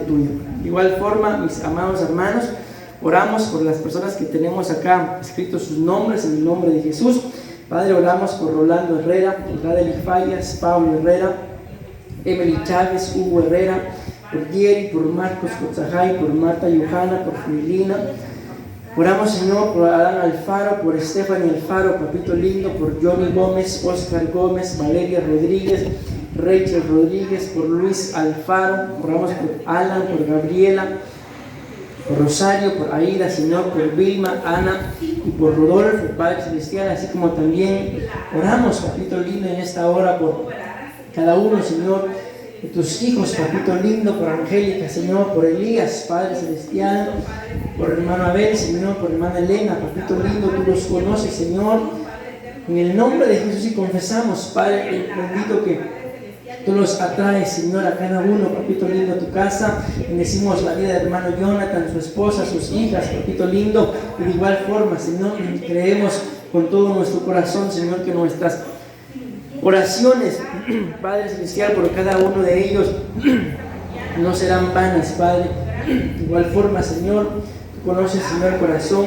tuyo. De igual forma, mis amados hermanos, oramos por las personas que tenemos acá escritos sus nombres en el nombre de Jesús. Padre, oramos por Rolando Herrera, por Gadeli Fallas, Pablo Herrera, Emily Chávez, Hugo Herrera, por Jerry, por Marcos Cotzajay, por Marta Johanna, por Filina. Oramos, Señor, por Adán Alfaro, por Stephanie Alfaro, Papito Lindo, por Johnny Gómez, Oscar Gómez, Valeria Rodríguez, Rachel Rodríguez, por Luis Alfaro. Oramos por Alan, por Gabriela, por Rosario, por Aida, Señor, por Vilma, Ana y por Rodolfo, Padre Celestial, así como también oramos, Papito Lindo, en esta hora por cada uno, Señor, de tus hijos, Papito Lindo, por Angélica, Señor, por Elías, Padre Celestial, por hermano Abel, Señor, por hermana Elena, Papito Lindo, tú los conoces, Señor, en el nombre de Jesús, y confesamos, Padre bendito, que tú los atraes, Señor, a cada uno, Papito Lindo, a tu casa. Bendecimos la vida del hermano Jonathan, su esposa, sus hijas, Papito Lindo. Y de igual forma, Señor, creemos con todo nuestro corazón, Señor, que nuestras oraciones, Padre Celestial, por cada uno de ellos no serán vanas, Padre. De igual forma, Señor, tú conoces, Señor, el corazón,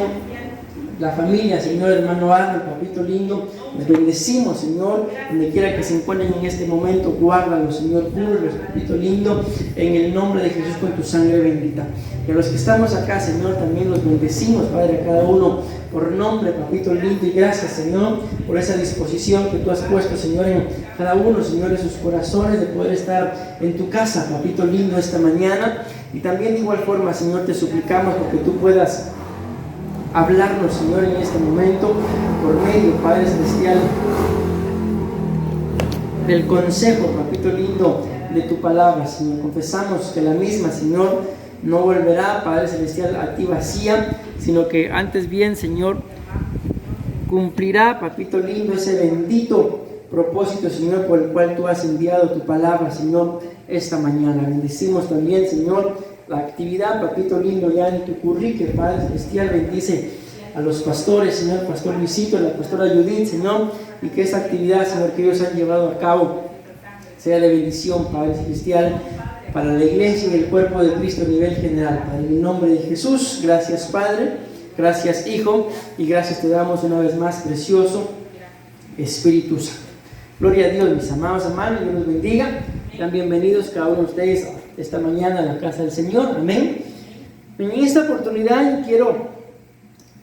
la familia, Señor, hermano Arnold, Papito Lindo. Les bendecimos, Señor, donde quiera que se encuentren en este momento, guárdalos, Señor, cúbrelos, Papito Lindo, en el nombre de Jesús, con tu sangre bendita. Y a los que estamos acá, Señor, también los bendecimos, Padre, a cada uno por nombre, Papito Lindo, y gracias, Señor, por esa disposición que tú has puesto, Señor, en cada uno, Señor, de sus corazones, de poder estar en tu casa, Papito Lindo, esta mañana. Y también de igual forma, Señor, te suplicamos porque tú puedas hablarnos, Señor, en este momento, por medio, Padre Celestial, del consejo, Papito Lindo, de tu palabra, Señor. Confesamos que la misma, Señor, no volverá, Padre Celestial, a ti vacía, sino que antes bien, Señor, cumplirá, Papito Lindo, ese bendito propósito, Señor, por el cual tú has enviado tu palabra, Señor, esta mañana. Bendecimos también, Señor, la actividad, Papito Lindo, ya en tu currículum, Padre Celestial. Bendice a los pastores, Señor, Pastor Luisito, la pastora Judith, Señor, y que esta actividad, Señor, que ellos han llevado a cabo sea de bendición, Padre Celestial, para la iglesia y el cuerpo de Cristo a nivel general. Padre, en el nombre de Jesús, gracias, Padre, gracias, Hijo, y gracias te damos una vez más, precioso Espíritu Santo. Gloria a Dios, mis amados hermanos, Dios los bendiga. Sean bienvenidos cada uno de ustedes esta mañana a la casa del Señor. Amén. En esta oportunidad yo quiero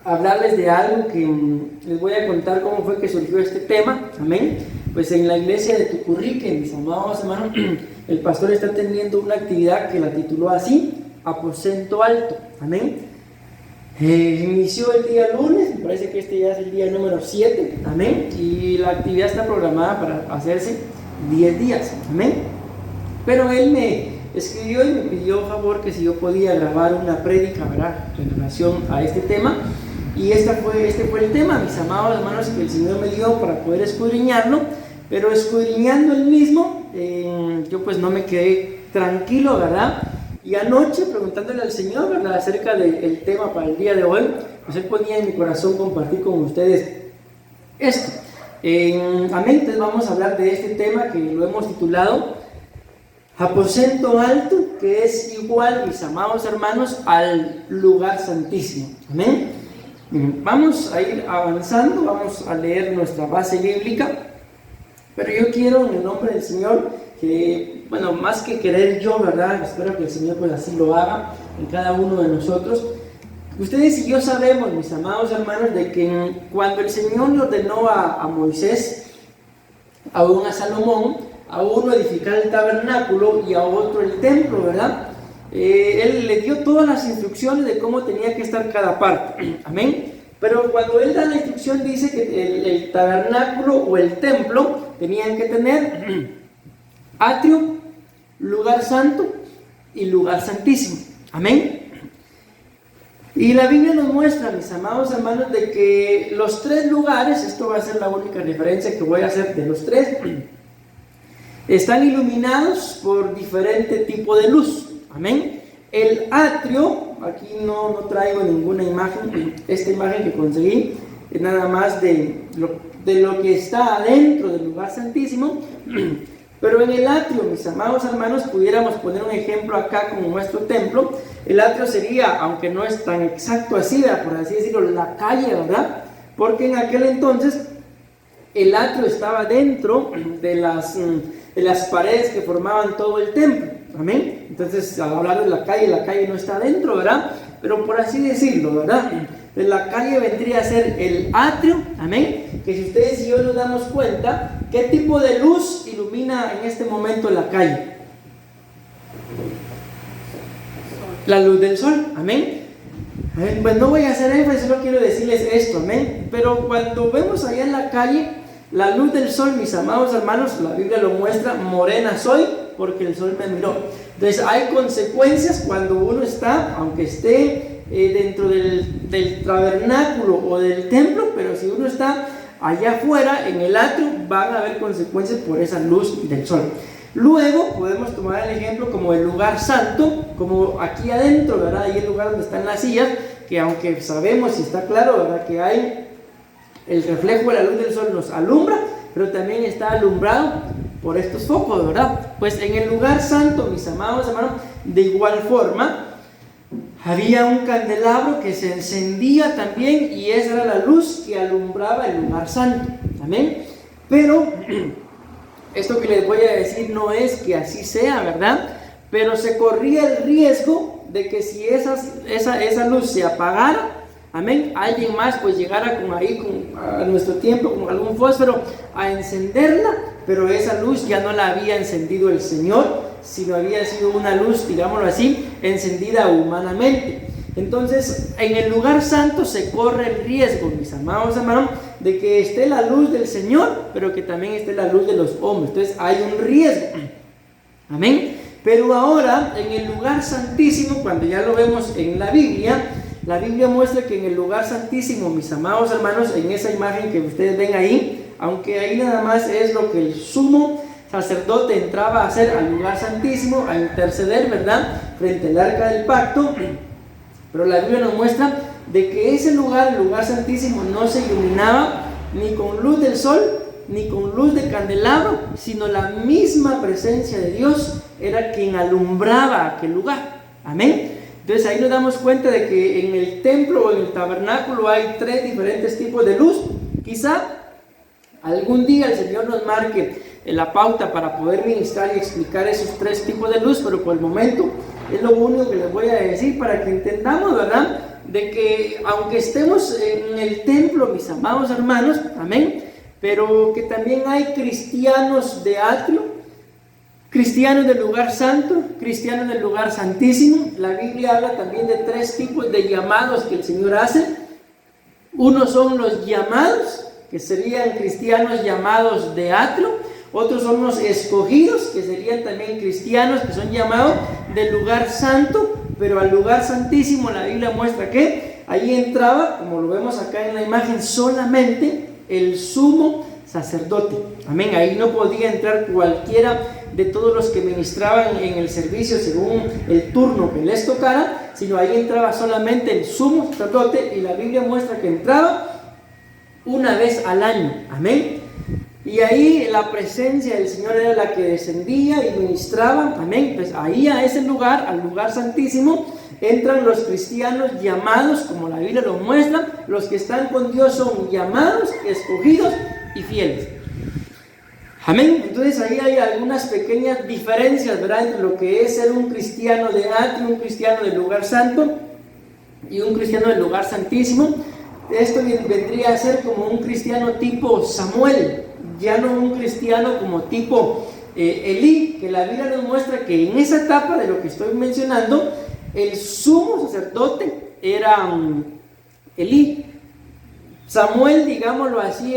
hablarles de algo que les voy a contar cómo fue que surgió este tema. Amén. Pues en la iglesia de Tucurrique, mis amados hermanos, el pastor está teniendo una actividad que la tituló así: Aposento Alto. Amén. Inició el día lunes, me parece que este ya es el día número 7. Amén. Y la actividad está programada para hacerse 10 días. Amén. Pero él me escribió y me pidió favor que si yo podía grabar una prédica, ¿verdad?, en relación a este tema. Y este fue el tema, mis amados hermanos, que el Señor me dio para poder escudriñarlo. Pero escudriñando el mismo, yo pues no me quedé tranquilo, ¿verdad? Y anoche, preguntándole al Señor, ¿verdad?, acerca del tema para el día de hoy, pues Él ponía en mi corazón compartir con ustedes esto. Amén. Entonces vamos a hablar de este tema que lo hemos titulado Aposento Alto, que es igual, mis amados hermanos, al lugar santísimo. Amén. Vamos a ir avanzando, vamos a leer nuestra base bíblica, pero yo quiero, en el nombre del Señor, que, bueno, más que querer yo, ¿verdad?, espero que el Señor pues así lo haga en cada uno de nosotros. Ustedes y yo sabemos, mis amados hermanos, de que cuando el Señor le ordenó a Moisés, aún a Salomón, a uno edificar el tabernáculo y a otro el templo, ¿verdad? Él le dio todas las instrucciones de cómo tenía que estar cada parte. Amén. Pero cuando él da la instrucción, dice que el tabernáculo o el templo tenían que tener atrio, lugar santo y lugar santísimo. Amén. Y la Biblia nos muestra, mis amados hermanos, de que los tres lugares, esto va a ser la única referencia que voy a hacer de los tres, están iluminados por diferente tipo de luz. Amén. El atrio, aquí no traigo ninguna imagen, esta imagen que conseguí es nada más de lo que está adentro del lugar santísimo. Pero en el atrio, mis amados hermanos, pudiéramos poner un ejemplo acá como nuestro templo. El atrio sería, aunque no es tan exacto así, ¿verdad?, por así decirlo, la calle, ¿verdad? Porque en aquel entonces el atrio estaba dentro de las paredes que formaban todo el templo. Amén. Entonces, al hablar de la calle no está dentro, ¿verdad? Pero por así decirlo, ¿verdad? De la calle vendría a ser el atrio. Amén. Que si ustedes y yo nos damos cuenta, ¿qué tipo de luz ilumina en este momento la calle? La luz del sol. Amén. Pues no voy a hacer énfasis, solo quiero decirles esto. Amén. Pero cuando vemos allá en la calle la luz del sol, mis amados hermanos, la Biblia lo muestra: morena soy porque el sol me miró. Entonces hay consecuencias cuando uno está, aunque esté dentro del tabernáculo o del templo, pero si uno está allá afuera en el atrio, van a haber consecuencias por esa luz del sol. Luego podemos tomar el ejemplo como el lugar santo, como aquí adentro, ¿verdad? Ahí el lugar donde están las sillas, que aunque sabemos y está claro, ¿verdad?, que hay el reflejo de la luz del sol nos alumbra, pero también está alumbrado por estos focos, ¿verdad? Pues en el lugar santo, mis amados hermanos, de igual forma, había un candelabro que se encendía también, y esa era la luz que alumbraba el lugar santo. Amén. Pero esto que les voy a decir no es que así sea, ¿verdad? Pero se corría el riesgo de que si esa luz se apagara, amén, alguien más pues llegara a nuestro tiempo con algún fósforo a encenderla, pero esa luz ya no la había encendido el Señor, sino había sido una luz, digámoslo así, encendida humanamente. Entonces, en el lugar santo se corre el riesgo, mis amados hermanos, de que esté la luz del Señor, pero que también esté la luz de los hombres. Entonces, hay un riesgo. Amén. Pero ahora, en el lugar santísimo, cuando ya lo vemos en la Biblia muestra que en el lugar santísimo, mis amados hermanos, en esa imagen que ustedes ven ahí, aunque ahí nada más es lo que el sumo sacerdote entraba a hacer al lugar santísimo, a interceder, ¿verdad?, frente al arca del pacto. Pero la Biblia nos muestra de que ese lugar, el lugar santísimo, no se iluminaba ni con luz del sol, ni con luz de candelabro, sino la misma presencia de Dios era quien alumbraba aquel lugar. Amén. Entonces ahí nos damos cuenta de que en el templo o en el tabernáculo hay 3 diferentes tipos de luz. Quizá algún día el Señor nos marque la pauta para poder ministrar y explicar esos 3 tipos de luz, pero por el momento es lo único que les voy a decir para que entendamos, ¿verdad?, de que aunque estemos en el templo, mis amados hermanos, amén, pero que también hay cristianos de atrio, cristianos del lugar santo, cristianos del lugar santísimo. La Biblia habla también de 3 tipos de llamados que el Señor hace. Unos son los llamados, que serían cristianos llamados de atrio. Otros son los escogidos, que serían también cristianos que son llamados del lugar santo, pero al lugar santísimo la Biblia muestra que ahí entraba, como lo vemos acá en la imagen, solamente el sumo sacerdote. Amén. Ahí no podía entrar cualquiera de todos los que ministraban en el servicio según el turno que les tocara, sino ahí entraba solamente el sumo sacerdote, y la Biblia muestra que entraba una vez al año. Amén. Y ahí la presencia del Señor era la que descendía y ministraba. Amén. Pues ahí a ese lugar, al lugar santísimo, entran los cristianos llamados, como la Biblia lo muestra. Los que están con Dios son llamados, escogidos y fieles. Amén. Entonces ahí hay algunas pequeñas diferencias, ¿verdad?, entre lo que es ser un cristiano de atrio, un cristiano del lugar santo y un cristiano del lugar santísimo. Esto vendría a ser como un cristiano tipo Samuel, ya no un cristiano como tipo Elí, que la Biblia nos muestra que en esa etapa de lo que estoy mencionando, el sumo sacerdote era Elí. Samuel, digámoslo así,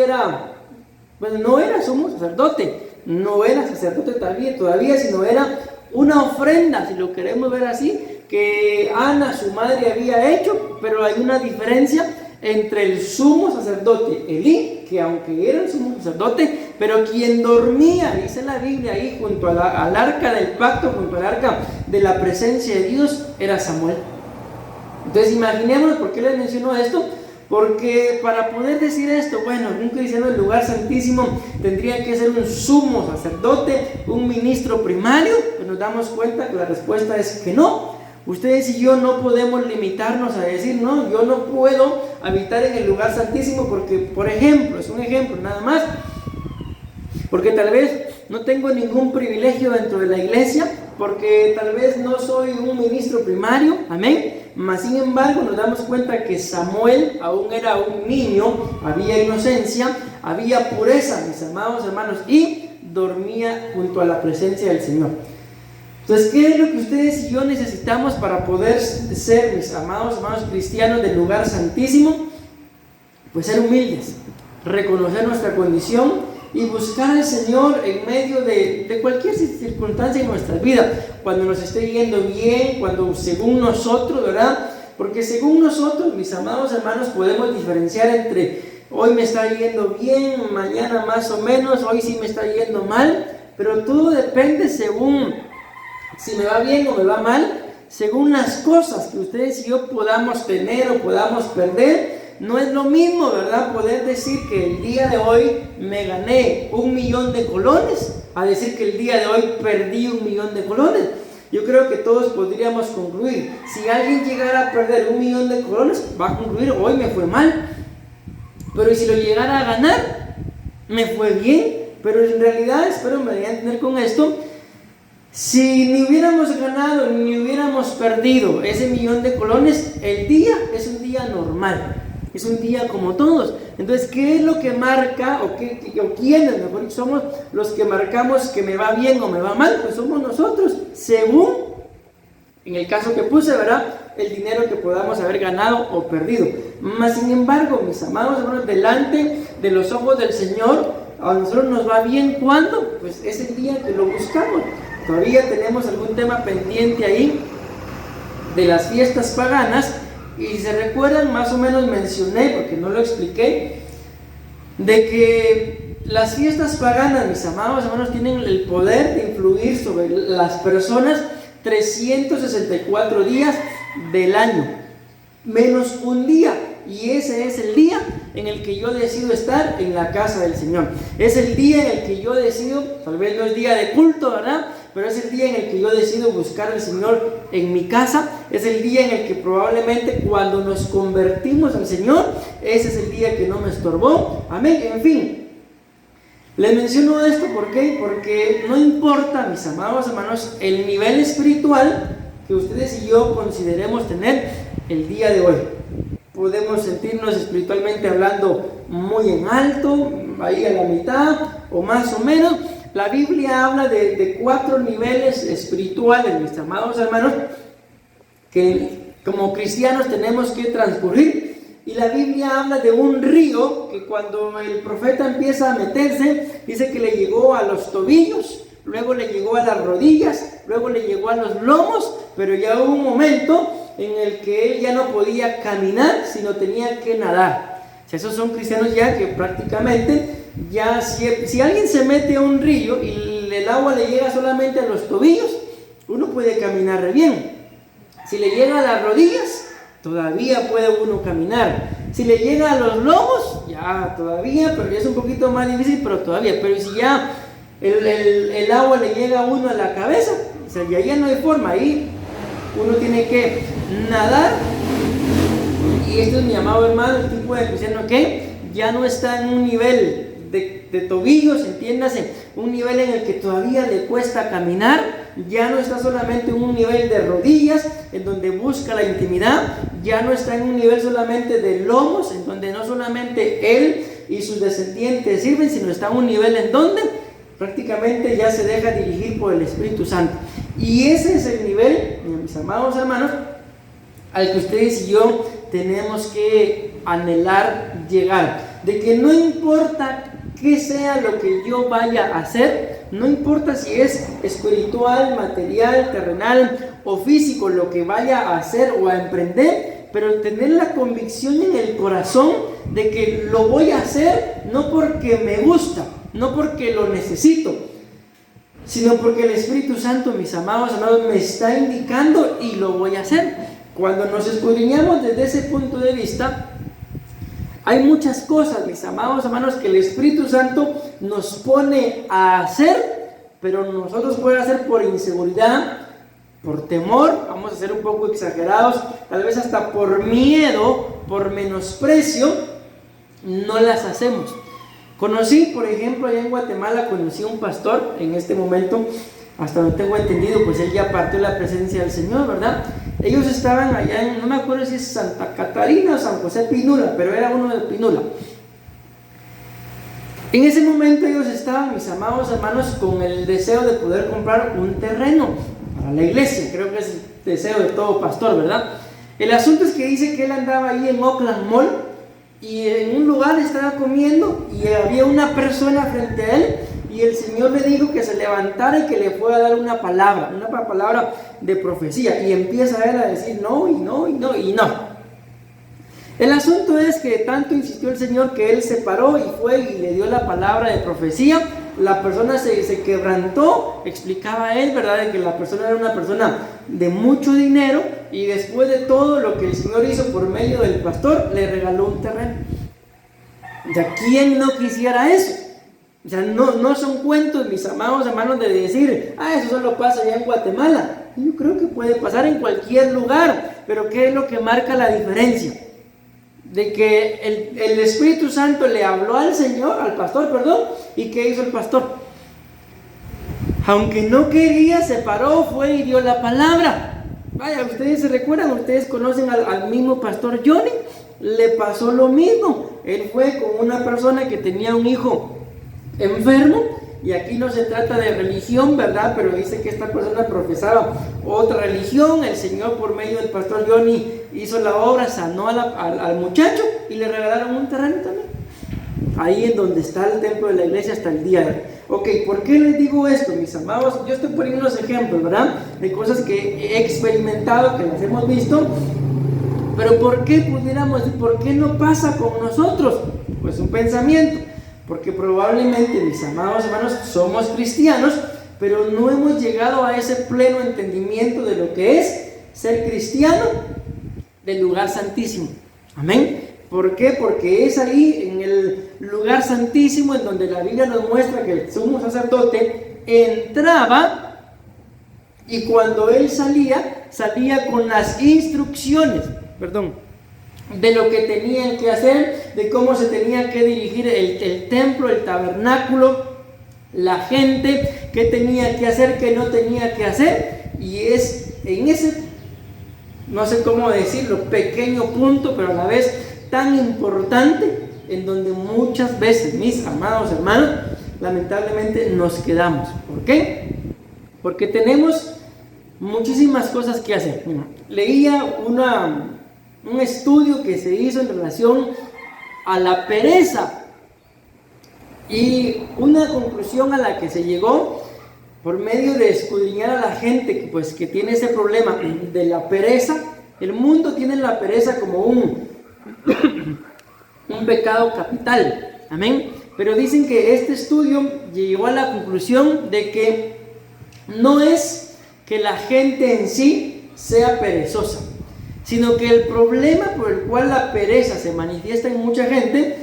no era sumo sacerdote, no era sacerdote todavía, sino era una ofrenda, si lo queremos ver así, que Ana, su madre, había hecho. Pero hay una diferencia entre el sumo sacerdote Elí, que aunque era el sumo sacerdote, pero quien dormía, dice la Biblia, ahí junto al arca del pacto, junto al arca de la presencia de Dios, era Samuel. Entonces imaginemos, ¿por qué les menciono esto? Porque para poder decir esto, bueno, un cristiano del lugar santísimo tendría que ser un sumo sacerdote, un ministro primario. Pues nos damos cuenta que la respuesta es que no. Ustedes y yo no podemos limitarnos a decir, no, yo no puedo habitar en el lugar santísimo porque, por ejemplo, es un ejemplo nada más, porque tal vez no tengo ningún privilegio dentro de la iglesia, porque tal vez no soy un ministro primario, amén. Mas sin embargo nos damos cuenta que Samuel aún era un niño, había inocencia, había pureza, mis amados hermanos, y dormía junto a la presencia del Señor. Entonces, ¿qué es lo que ustedes y yo necesitamos para poder ser, mis amados hermanos cristianos del lugar santísimo? Pues ser humildes, reconocer nuestra condición y buscar al Señor en medio de cualquier circunstancia en nuestra vida, cuando nos esté yendo bien, cuando según nosotros, ¿verdad? Porque según nosotros, mis amados hermanos, podemos diferenciar entre hoy me está yendo bien, mañana más o menos, hoy sí me está yendo mal, pero todo depende según si me va bien o me va mal, según las cosas que ustedes y yo podamos tener o podamos perder. No es lo mismo, ¿verdad?, poder decir que el día de hoy me gané 1.000.000 de colones a decir que el día de hoy perdí 1.000.000 de colones. Yo creo que todos podríamos concluir, si alguien llegara a perder 1.000.000 de colones, va a concluir, hoy me fue mal. Pero si lo llegara a ganar, me fue bien. Pero en realidad, espero me vayan a entender con esto, si ni hubiéramos ganado ni hubiéramos perdido ese 1.000.000 de colones, el día es un día normal. Es un día como todos. Entonces, ¿qué es lo que marca o quiénes, mejor somos los que marcamos que me va bien o me va mal? Pues somos nosotros, según, en el caso que puse, ¿verdad?, el dinero que podamos haber ganado o perdido. Mas, sin embargo, mis amados hermanos, delante de los ojos del Señor, a nosotros nos va bien. ¿Cuándo? Pues es el día que lo buscamos. Todavía tenemos algún tema pendiente ahí de las fiestas paganas. Y si se recuerdan, más o menos mencioné, porque no lo expliqué, de que las fiestas paganas, mis amados hermanos, tienen el poder de influir sobre las personas 364 días del año, menos un día. Y ese es el día en el que yo decido estar en la casa del Señor. Es el día en el que yo decido, tal vez no es día de culto, ¿verdad?, pero es el día en el que yo decido buscar al Señor en mi casa. Es el día en el que probablemente cuando nos convertimos al Señor, ese es el día que no me estorbó. Amén. En fin, les menciono esto, ¿por qué? Porque no importa, mis amados hermanos, el nivel espiritual que ustedes y yo consideremos tener el día de hoy. Podemos sentirnos espiritualmente hablando muy en alto, ahí a la mitad o más o menos. La Biblia habla de 4 niveles espirituales, mis amados hermanos, que como cristianos tenemos que transcurrir. Y la Biblia habla de un río que cuando el profeta empieza a meterse, dice que le llegó a los tobillos, luego le llegó a las rodillas, luego le llegó a los lomos, pero ya hubo un momento en el que él ya no podía caminar, sino tenía que nadar. O sea, esos son cristianos ya que prácticamente, ya si alguien se mete a un río y el agua le llega solamente a los tobillos, uno puede caminar re bien. Si le llega a las rodillas, todavía puede uno caminar. Si le llega a los lomos, ya todavía, pero ya es un poquito más difícil, pero todavía. Pero si ya el agua le llega a uno a la cabeza, o sea, ya no hay forma, ahí uno tiene que nadar. Y esto es, mi amado hermano, el tipo de cristiano que ya no está en un nivel de tobillos, entiéndase, un nivel en el que todavía le cuesta caminar, ya no está solamente en un nivel de rodillas, en donde busca la intimidad, ya no está en un nivel solamente de lomos, en donde no solamente él y sus descendientes sirven, sino está en un nivel en donde prácticamente ya se deja dirigir por el Espíritu Santo. Y ese es el nivel, mis amados hermanos, al que ustedes y yo tenemos que anhelar llegar, de que no importa qué sea lo que yo vaya a hacer, no importa si es espiritual, material, terrenal o físico lo que vaya a hacer o a emprender, pero tener la convicción en el corazón de que lo voy a hacer no porque me gusta, no porque lo necesito, sino porque el Espíritu Santo, mis amados hermanos, me está indicando y lo voy a hacer. Cuando nos escudriñamos desde ese punto de vista, Hay muchas cosas, mis amados hermanos, que el Espíritu Santo nos pone a hacer, pero nosotros podemos hacer por inseguridad, por temor, vamos a ser un poco exagerados, tal vez hasta por miedo, por menosprecio, no las hacemos. Conocí, por ejemplo, allá en Guatemala, conocí a un pastor, en este momento, hasta donde tengo entendido, pues él ya partió la presencia del Señor, ¿verdad? Ellos estaban allá en, no me acuerdo si es Santa Catarina o San José Pinula, pero era uno de Pinula. En ese momento ellos estaban, mis amados hermanos, con el deseo de poder comprar un terreno para la iglesia. Creo que es el deseo de todo pastor, ¿verdad? El asunto es que dice que él andaba ahí en Oakland Mall y en un lugar estaba comiendo y había una persona frente a él y el Señor le dijo que se levantara y que le fuera a dar una palabra de profecía, y empieza él a decir no y no y no y no. El asunto es que tanto insistió el Señor que él se paró y fue y le dio la palabra de profecía. La persona se quebrantó, explicaba él, ¿verdad?, de que la persona era una persona de mucho dinero, y después de todo lo que el Señor hizo por medio del pastor, le regaló un terreno. O sea, ¿quién no quisiera eso? O sea, no son cuentos, mis amados hermanos, de decir, eso solo pasa allá en Guatemala. Yo creo que puede pasar en cualquier lugar, pero ¿qué es lo que marca la diferencia? De que el Espíritu Santo le habló al pastor, ¿y qué hizo el pastor? Aunque no quería, se paró, fue y dio la palabra. Vaya, ustedes se recuerdan, ustedes conocen al mismo pastor Johnny, le pasó lo mismo. Él fue con una persona que tenía un hijo enfermo, y aquí no se trata de religión, ¿verdad? Pero dice que esta persona profesaba otra religión. El Señor, por medio del pastor Johnny, hizo la obra, sanó al muchacho y le regalaron un terreno también. Ahí en donde está el templo de la iglesia hasta el día de hoy. Ok, ¿por qué les digo esto, mis amados? Yo estoy poniendo unos ejemplos, ¿verdad?, de cosas que he experimentado, que las hemos visto. Pero ¿por qué pudiéramos decir, por qué no pasa con nosotros? Pues un pensamiento. Porque probablemente, mis amados hermanos, somos cristianos, pero no hemos llegado a ese pleno entendimiento de lo que es ser cristiano del lugar santísimo. Amén. ¿Por qué? Porque es ahí, en el lugar santísimo, en donde la Biblia nos muestra que el sumo sacerdote entraba, y cuando él salía con las instrucciones, de lo que tenían que hacer, de cómo se tenía que dirigir el templo, el tabernáculo, la gente, qué tenía que hacer, qué no tenía que hacer. Y es en ese, no sé cómo decirlo, pequeño punto, pero a la vez tan importante, en donde muchas veces, mis amados hermanos, lamentablemente nos quedamos. ¿Por qué? Porque tenemos muchísimas cosas que hacer. Leía un estudio que se hizo en relación a la pereza, y una conclusión a la que se llegó por medio de escudriñar a la gente que tiene ese problema de la pereza. El mundo tiene la pereza como un pecado capital, amén. Pero dicen que este estudio llegó a la conclusión de que no es que la gente en sí sea perezosa, sino que el problema por el cual la pereza se manifiesta en mucha gente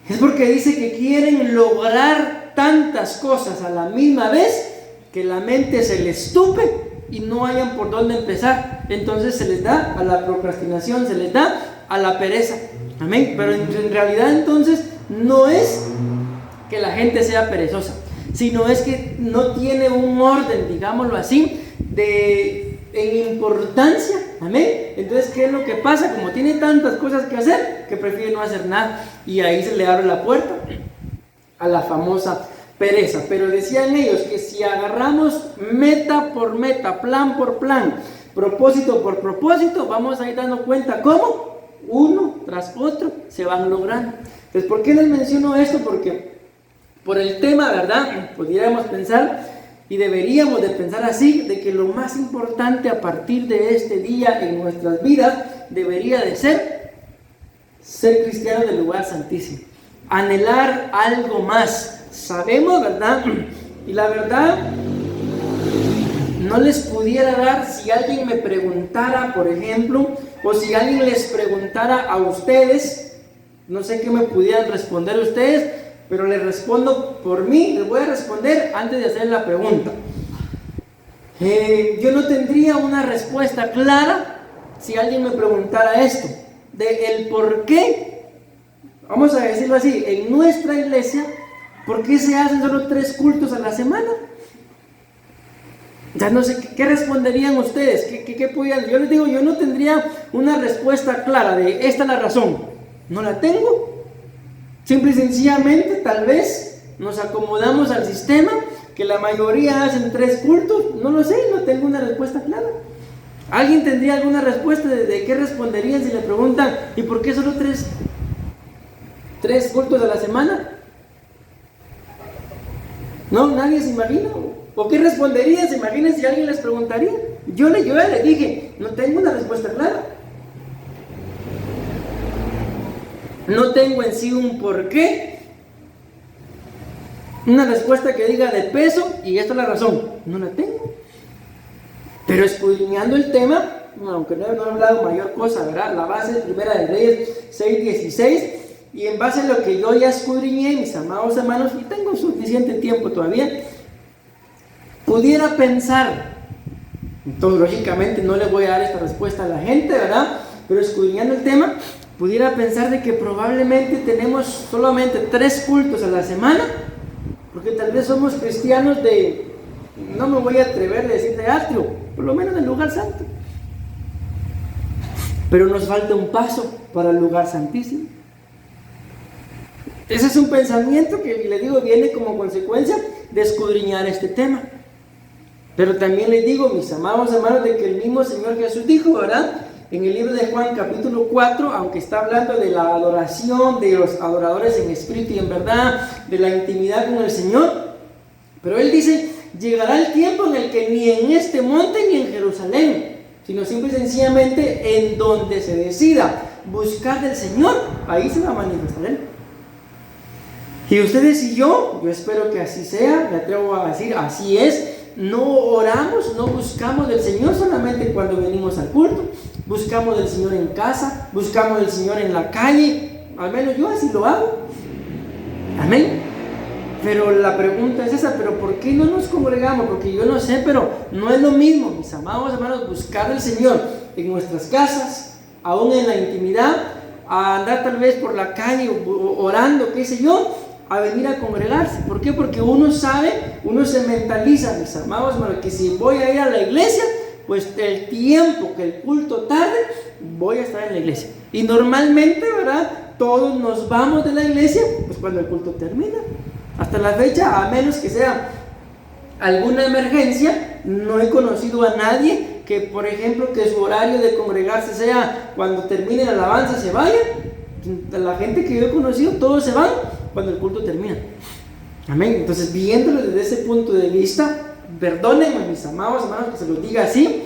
es porque dice que quieren lograr tantas cosas a la misma vez que la mente se les estupe y no hayan por dónde empezar. Entonces se les da a la procrastinación, se les da a la pereza. Amén. Pero en realidad entonces no es que la gente sea perezosa, sino es que no tiene un orden, digámoslo así, en importancia. Amén. Entonces, ¿qué es lo que pasa? Como tiene tantas cosas que hacer, que prefiere no hacer nada, y ahí se le abre la puerta a la famosa pereza. Pero decían ellos que si agarramos meta por meta, plan por plan, propósito por propósito, vamos a ir dando cuenta cómo uno tras otro se van logrando. Entonces, ¿por qué les menciono esto? Porque por el tema, ¿verdad?, pudiéramos pensar, y deberíamos de pensar así, de que lo más importante a partir de este día en nuestras vidas debería de ser cristiano del lugar santísimo, anhelar algo más. Sabemos, ¿verdad? Y la verdad, no les pudiera dar si alguien me preguntara, por ejemplo, o si alguien les preguntara a ustedes, No sé qué me pudieran responder ustedes, pero les respondo por mí, les voy a responder antes de hacer la pregunta. Yo no tendría una respuesta clara si alguien me preguntara esto, de el por qué, vamos a decirlo así, en nuestra iglesia, ¿por qué se hacen solo 3 cultos a la semana? Ya no sé, ¿qué responderían ustedes? ¿Qué podían? Yo les digo, yo no tendría una respuesta clara de esta es la razón. No la tengo. Simple y sencillamente, tal vez nos acomodamos al sistema, que la mayoría hacen 3 cultos. No lo sé, no tengo una respuesta clara. ¿Alguien tendría alguna respuesta de qué responderían si le preguntan, ¿y por qué solo 3 cultos a la semana? ¿No? ¿Nadie se imagina? ¿O qué responderían? ¿Se imaginan si alguien les preguntaría? Yo ya les dije, no tengo una respuesta clara. No tengo en sí un porqué, una respuesta que diga de peso, y esta es la razón. No la tengo. Pero escudriñando el tema, aunque no he hablado mayor cosa, ¿verdad? La base es Primera de Reyes 6:16, y en base a lo que yo ya escudriñé, mis amados hermanos, y tengo suficiente tiempo todavía, pudiera pensar, entonces lógicamente no le voy a dar esta respuesta a la gente, ¿verdad? Pero escudriñando el tema, pudiera pensar de que probablemente tenemos solamente 3 cultos a la semana, porque tal vez somos cristianos de, no me voy a atrever a decir de atrio, por lo menos del lugar santo, pero nos falta un paso para el lugar santísimo. Ese es un pensamiento que les digo viene como consecuencia de escudriñar este tema. Pero también les digo, mis amados hermanos, de que el mismo Señor Jesús dijo, ¿verdad? En el libro de Juan capítulo 4, aunque está hablando de la adoración, de los adoradores en espíritu y en verdad, de la intimidad con el Señor, pero Él dice, llegará el tiempo en el que ni en este monte ni en Jerusalén, sino simple y sencillamente en donde se decida buscar del Señor, ahí se va a manifestar Él. Y ustedes y yo espero que así sea, me atrevo a decir, así es. No oramos, no buscamos del Señor solamente cuando venimos al culto, buscamos del Señor en casa, buscamos del Señor en la calle, al menos yo así lo hago, amén. Pero la pregunta es esa, ¿pero por qué no nos congregamos? Porque yo no sé, pero no es lo mismo, mis amados hermanos, buscar del Señor en nuestras casas, aún en la intimidad, a andar tal vez por la calle orando, qué sé yo, a venir a congregarse. ¿Por qué? Porque uno sabe, uno se mentaliza, mis amados hermanos, que si voy a ir a la iglesia, pues el tiempo que el culto tarde, voy a estar en la iglesia. Y normalmente, ¿verdad? Todos nos vamos de la iglesia, pues cuando el culto termina. Hasta la fecha, a menos que sea alguna emergencia, no he conocido a nadie que, por ejemplo, que su horario de congregarse sea cuando termine la alabanza se vaya. La gente que yo he conocido, todos se van cuando el culto termina. Amén. Entonces, viéndolo desde ese punto de vista, perdónenme, mis amados hermanos, que se los diga así,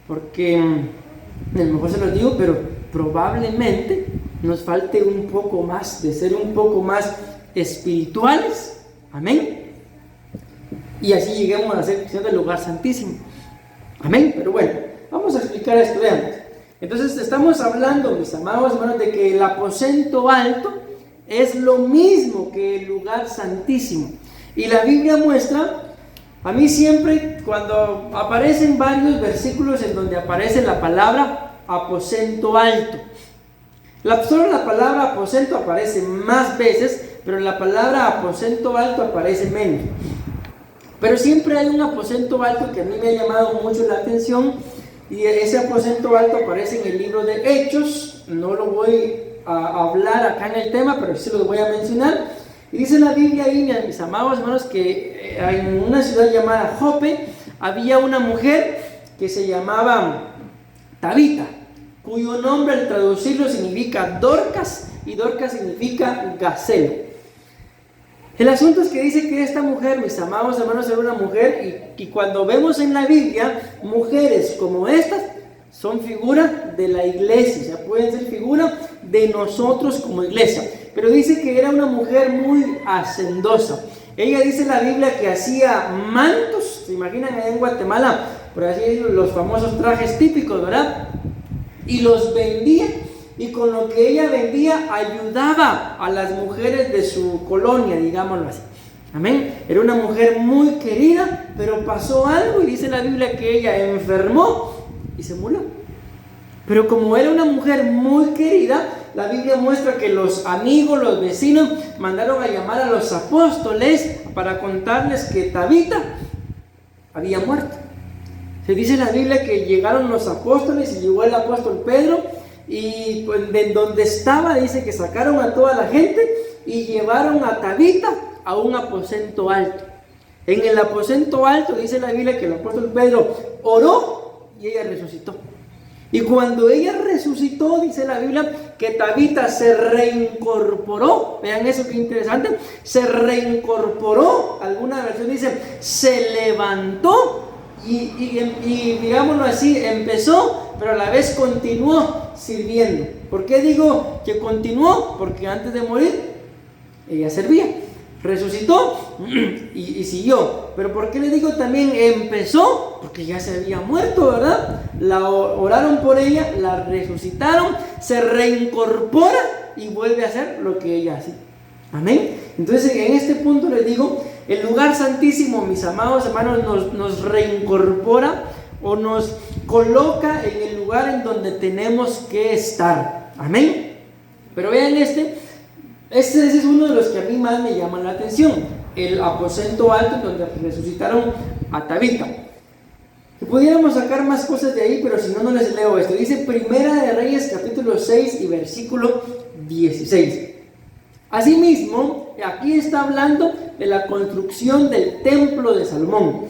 porque a lo mejor se los digo, pero probablemente nos falte un poco más de ser un poco más espirituales. Amén. Y así lleguemos a ser cristianos del lugar santísimo. Amén. Pero bueno, vamos a explicar esto, veamos. Entonces estamos hablando, mis amados hermanos, de que el aposento alto es lo mismo que el lugar santísimo. Y la Biblia muestra, a mí siempre cuando aparecen varios versículos en donde aparece la palabra aposento alto. Solo la palabra aposento aparece más veces, pero la palabra aposento alto aparece menos. Pero siempre hay un aposento alto que a mí me ha llamado mucho la atención, y ese aposento alto aparece en el libro de Hechos. No lo voy a hablar acá en el tema, pero sí lo voy a mencionar. Y dice la Biblia ahí, mis amados hermanos, que en una ciudad llamada Jope había una mujer que se llamaba Tabita, cuyo nombre al traducirlo significa Dorcas, y Dorcas significa gacela. El asunto es que dice que esta mujer, mis amados hermanos, era una mujer, y cuando vemos en la Biblia mujeres como estas, son figura de la iglesia, o sea, pueden ser figura de nosotros como iglesia. Pero dice que era una mujer muy hacendosa. Ella dice en la Biblia que hacía mantos, se imaginan allá en Guatemala, por así decirlo, los famosos trajes típicos, ¿verdad? Y los vendía, y con lo que ella vendía ayudaba a las mujeres de su colonia, digámoslo así. Amén. Era una mujer muy querida, pero pasó algo y dice la Biblia que ella enfermó y se murió. Pero como era una mujer muy querida, la Biblia muestra que los amigos, los vecinos, mandaron a llamar a los apóstoles para contarles que Tabita había muerto. Se dice en la Biblia que llegaron los apóstoles y llegó el apóstol Pedro, y pues de donde estaba dice que sacaron a toda la gente y llevaron a Tabita a un aposento alto. En el aposento alto dice la Biblia que el apóstol Pedro oró y ella resucitó. Y cuando ella resucitó, dice la Biblia que Tabita se reincorporó. Vean eso, qué interesante. Se reincorporó. Alguna versión dice se levantó y digámoslo así, empezó, pero a la vez continuó sirviendo. ¿Por qué digo que continuó? Porque antes de morir ella servía. Resucitó y siguió. Pero ¿por qué le digo también empezó? Porque ya se había muerto, ¿verdad? La oraron por ella, la resucitaron, se reincorpora y vuelve a hacer lo que ella hacía. Amén. Entonces en este punto les digo, el lugar santísimo, mis amados hermanos, nos reincorpora o nos coloca en el lugar en donde tenemos que estar. Amén. Pero vean ese es uno de los que a mí más me llaman la atención, el aposento alto en donde resucitaron a Tabita. Y pudiéramos sacar más cosas de ahí, pero si no, no les leo esto. Dice Primera de Reyes capítulo 6 y versículo 16. Asimismo, aquí está hablando de la construcción del templo de Salomón.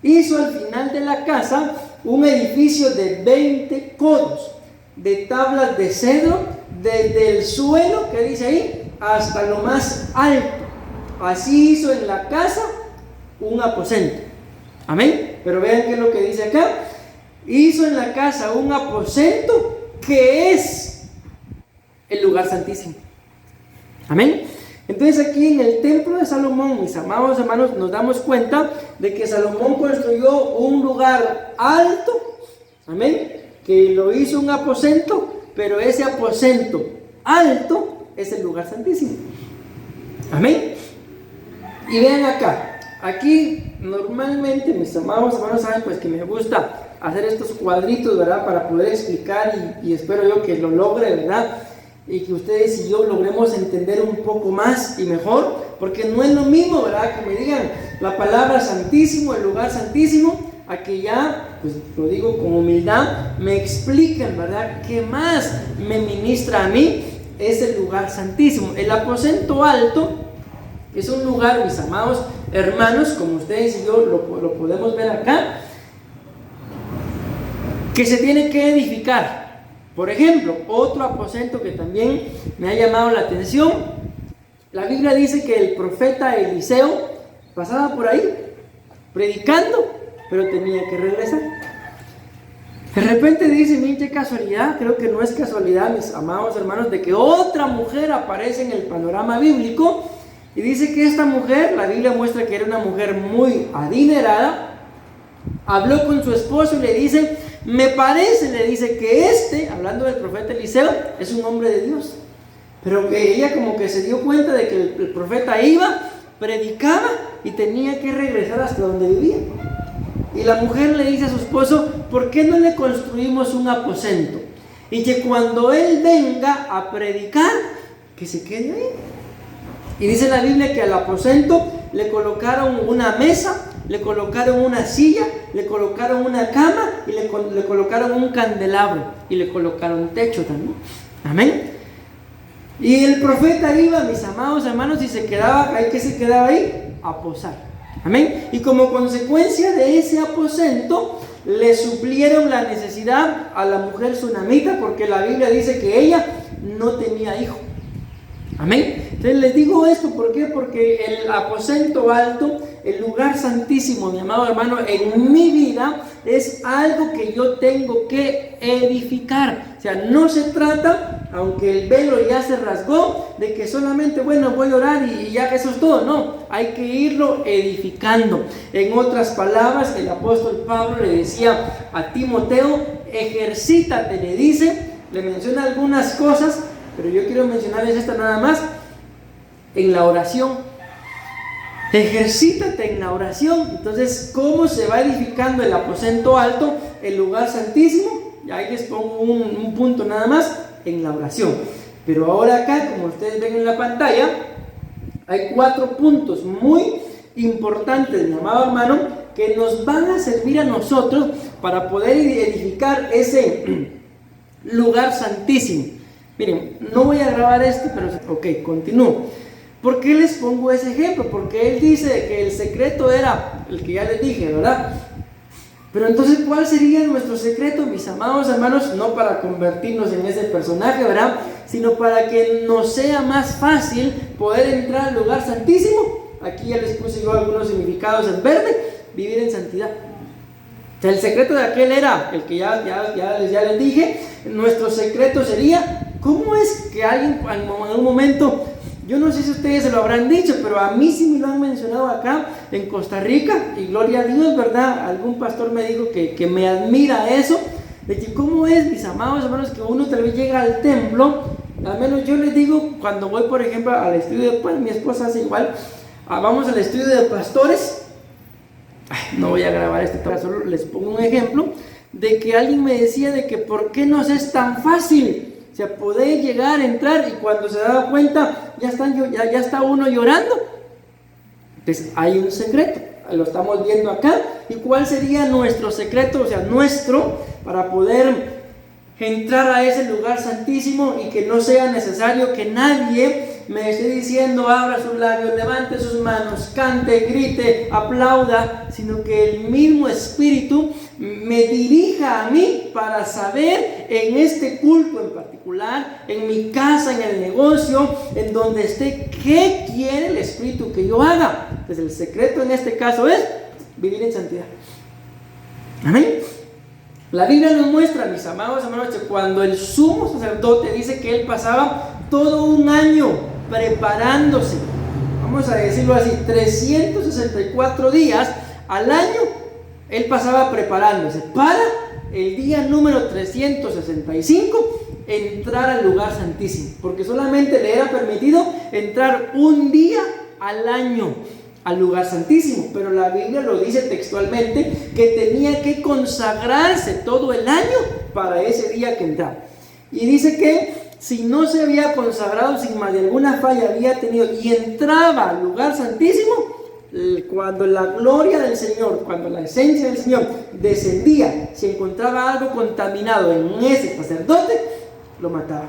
Hizo al final de la casa un edificio de 20 codos, de tablas de cedro, desde el suelo, que dice ahí, hasta lo más alto. Así hizo en la casa un aposento. Amén. Pero vean qué es lo que dice acá. Hizo en la casa un aposento que es el lugar santísimo. Amén. Entonces aquí en el templo de Salomón, mis amados hermanos, nos damos cuenta de que Salomón construyó un lugar alto. Amén. Que lo hizo un aposento, pero ese aposento alto es el lugar santísimo. Amén. Y vean acá, aquí normalmente mis amados hermanos saben pues que me gusta hacer estos cuadritos, ¿verdad? Para poder explicar y espero yo que lo logre, ¿verdad? Y que ustedes y yo logremos entender un poco más y mejor, porque no es lo mismo, ¿verdad? Que me digan la palabra santísimo, el lugar santísimo, a que ya, pues lo digo con humildad, me expliquen, ¿verdad? ¿Qué más me ministra a mí? Es el lugar santísimo. El aposento alto es un lugar, mis amados hermanos, como ustedes y yo lo podemos ver acá, que se tiene que edificar. Por ejemplo, otro aposento que también me ha llamado la atención, la Biblia dice que el profeta Eliseo pasaba por ahí predicando, pero tenía que regresar. De repente dice, mira qué casualidad, creo que no es casualidad, mis amados hermanos, de que otra mujer aparece en el panorama bíblico y dice que esta mujer, la Biblia muestra que era una mujer muy adinerada, habló con su esposo y le dice, me parece, le dice que hablando del profeta Eliseo, es un hombre de Dios. Pero que ella como que se dio cuenta de que el profeta iba, predicaba y tenía que regresar hasta donde vivía. Y la mujer le dice a su esposo, ¿por qué no le construimos un aposento? Y que cuando él venga a predicar, que se quede ahí. Y dice la Biblia que al aposento le colocaron una mesa, le colocaron una silla, le colocaron una cama y le colocaron un candelabro y le colocaron techo también. Amén. Y el profeta iba, mis amados hermanos, y se quedaba ahí a posar. Amén. Y como consecuencia de ese aposento le suplieron la necesidad a la mujer sunamita, porque la Biblia dice que ella no tenía hijo. Amén. Entonces les digo esto, ¿por qué? Porque el aposento alto, el lugar santísimo, mi amado hermano, en mi vida es algo que yo tengo que edificar. O sea, no se trata, aunque el velo ya se rasgó, de que solamente, bueno, voy a orar y ya eso es todo. No, hay que irlo edificando. En otras palabras, el apóstol Pablo le decía a Timoteo, ejercítate, le dice, le menciona algunas cosas, pero yo quiero mencionarles esta nada más. En la oración, ejercítate en la oración. Entonces, ¿cómo se va edificando el aposento alto, el lugar santísimo? Y ahí les pongo un punto nada más, en la oración. Pero ahora acá, como ustedes ven en la pantalla, hay 4 puntos muy importantes, mi amado hermano, que nos van a servir a nosotros para poder edificar ese lugar santísimo. Miren, no voy a grabar esto, pero ok, continúo. ¿Por qué les pongo ese ejemplo? Porque él dice que el secreto era el que ya les dije, ¿verdad? Pero entonces, ¿cuál sería nuestro secreto, mis amados hermanos? No para convertirnos en ese personaje, ¿verdad? Sino para que nos sea más fácil poder entrar al lugar santísimo. Aquí ya les puse yo algunos significados en verde. Vivir en santidad. O sea, el secreto de aquel era el que ya les dije. Nuestro secreto sería, ¿cómo es que alguien en un momento... Yo no sé si ustedes se lo habrán dicho, pero a mí sí me lo han mencionado acá en Costa Rica, y gloria a Dios, ¿verdad? Algún pastor me dijo que me admira eso, de que cómo es, mis amados hermanos, que uno tal vez llega al templo. Al menos yo les digo, cuando voy, por ejemplo, al estudio, pues mi esposa hace igual, vamos al estudio de pastores. No voy a grabar este tema, solo les pongo un ejemplo, de que alguien me decía de que ¿por qué nos es tan fácil? O sea, poder llegar, entrar, y cuando se da cuenta ya está uno llorando. Entonces hay un secreto, lo estamos viendo acá. ¿Y cuál sería nuestro secreto? O sea, para poder entrar a ese lugar santísimo y que no sea necesario que nadie me esté diciendo abra sus labios, levante sus manos, cante, grite, aplauda, sino que el mismo Espíritu me dirija a mí para saber en este culto en particular, en mi casa, en el negocio, en donde esté, qué quiere el Espíritu que yo haga. Entonces el secreto en este caso es vivir en santidad. Amén. La Biblia nos muestra, mis amados hermanos, que cuando el sumo sacerdote dice que él pasaba todo un año preparándose, vamos a decirlo así, 364 días al año, él pasaba preparándose para el día número 365 entrar al lugar santísimo, porque solamente le era permitido entrar un día al año al lugar santísimo, pero la Biblia lo dice textualmente que tenía que consagrarse todo el año para ese día que entraba. Y dice que si no se había consagrado, sin más de alguna falla había tenido y entraba al lugar santísimo, cuando la gloria del Señor, cuando la esencia del Señor descendía, si encontraba algo contaminado en ese sacerdote, lo mataba.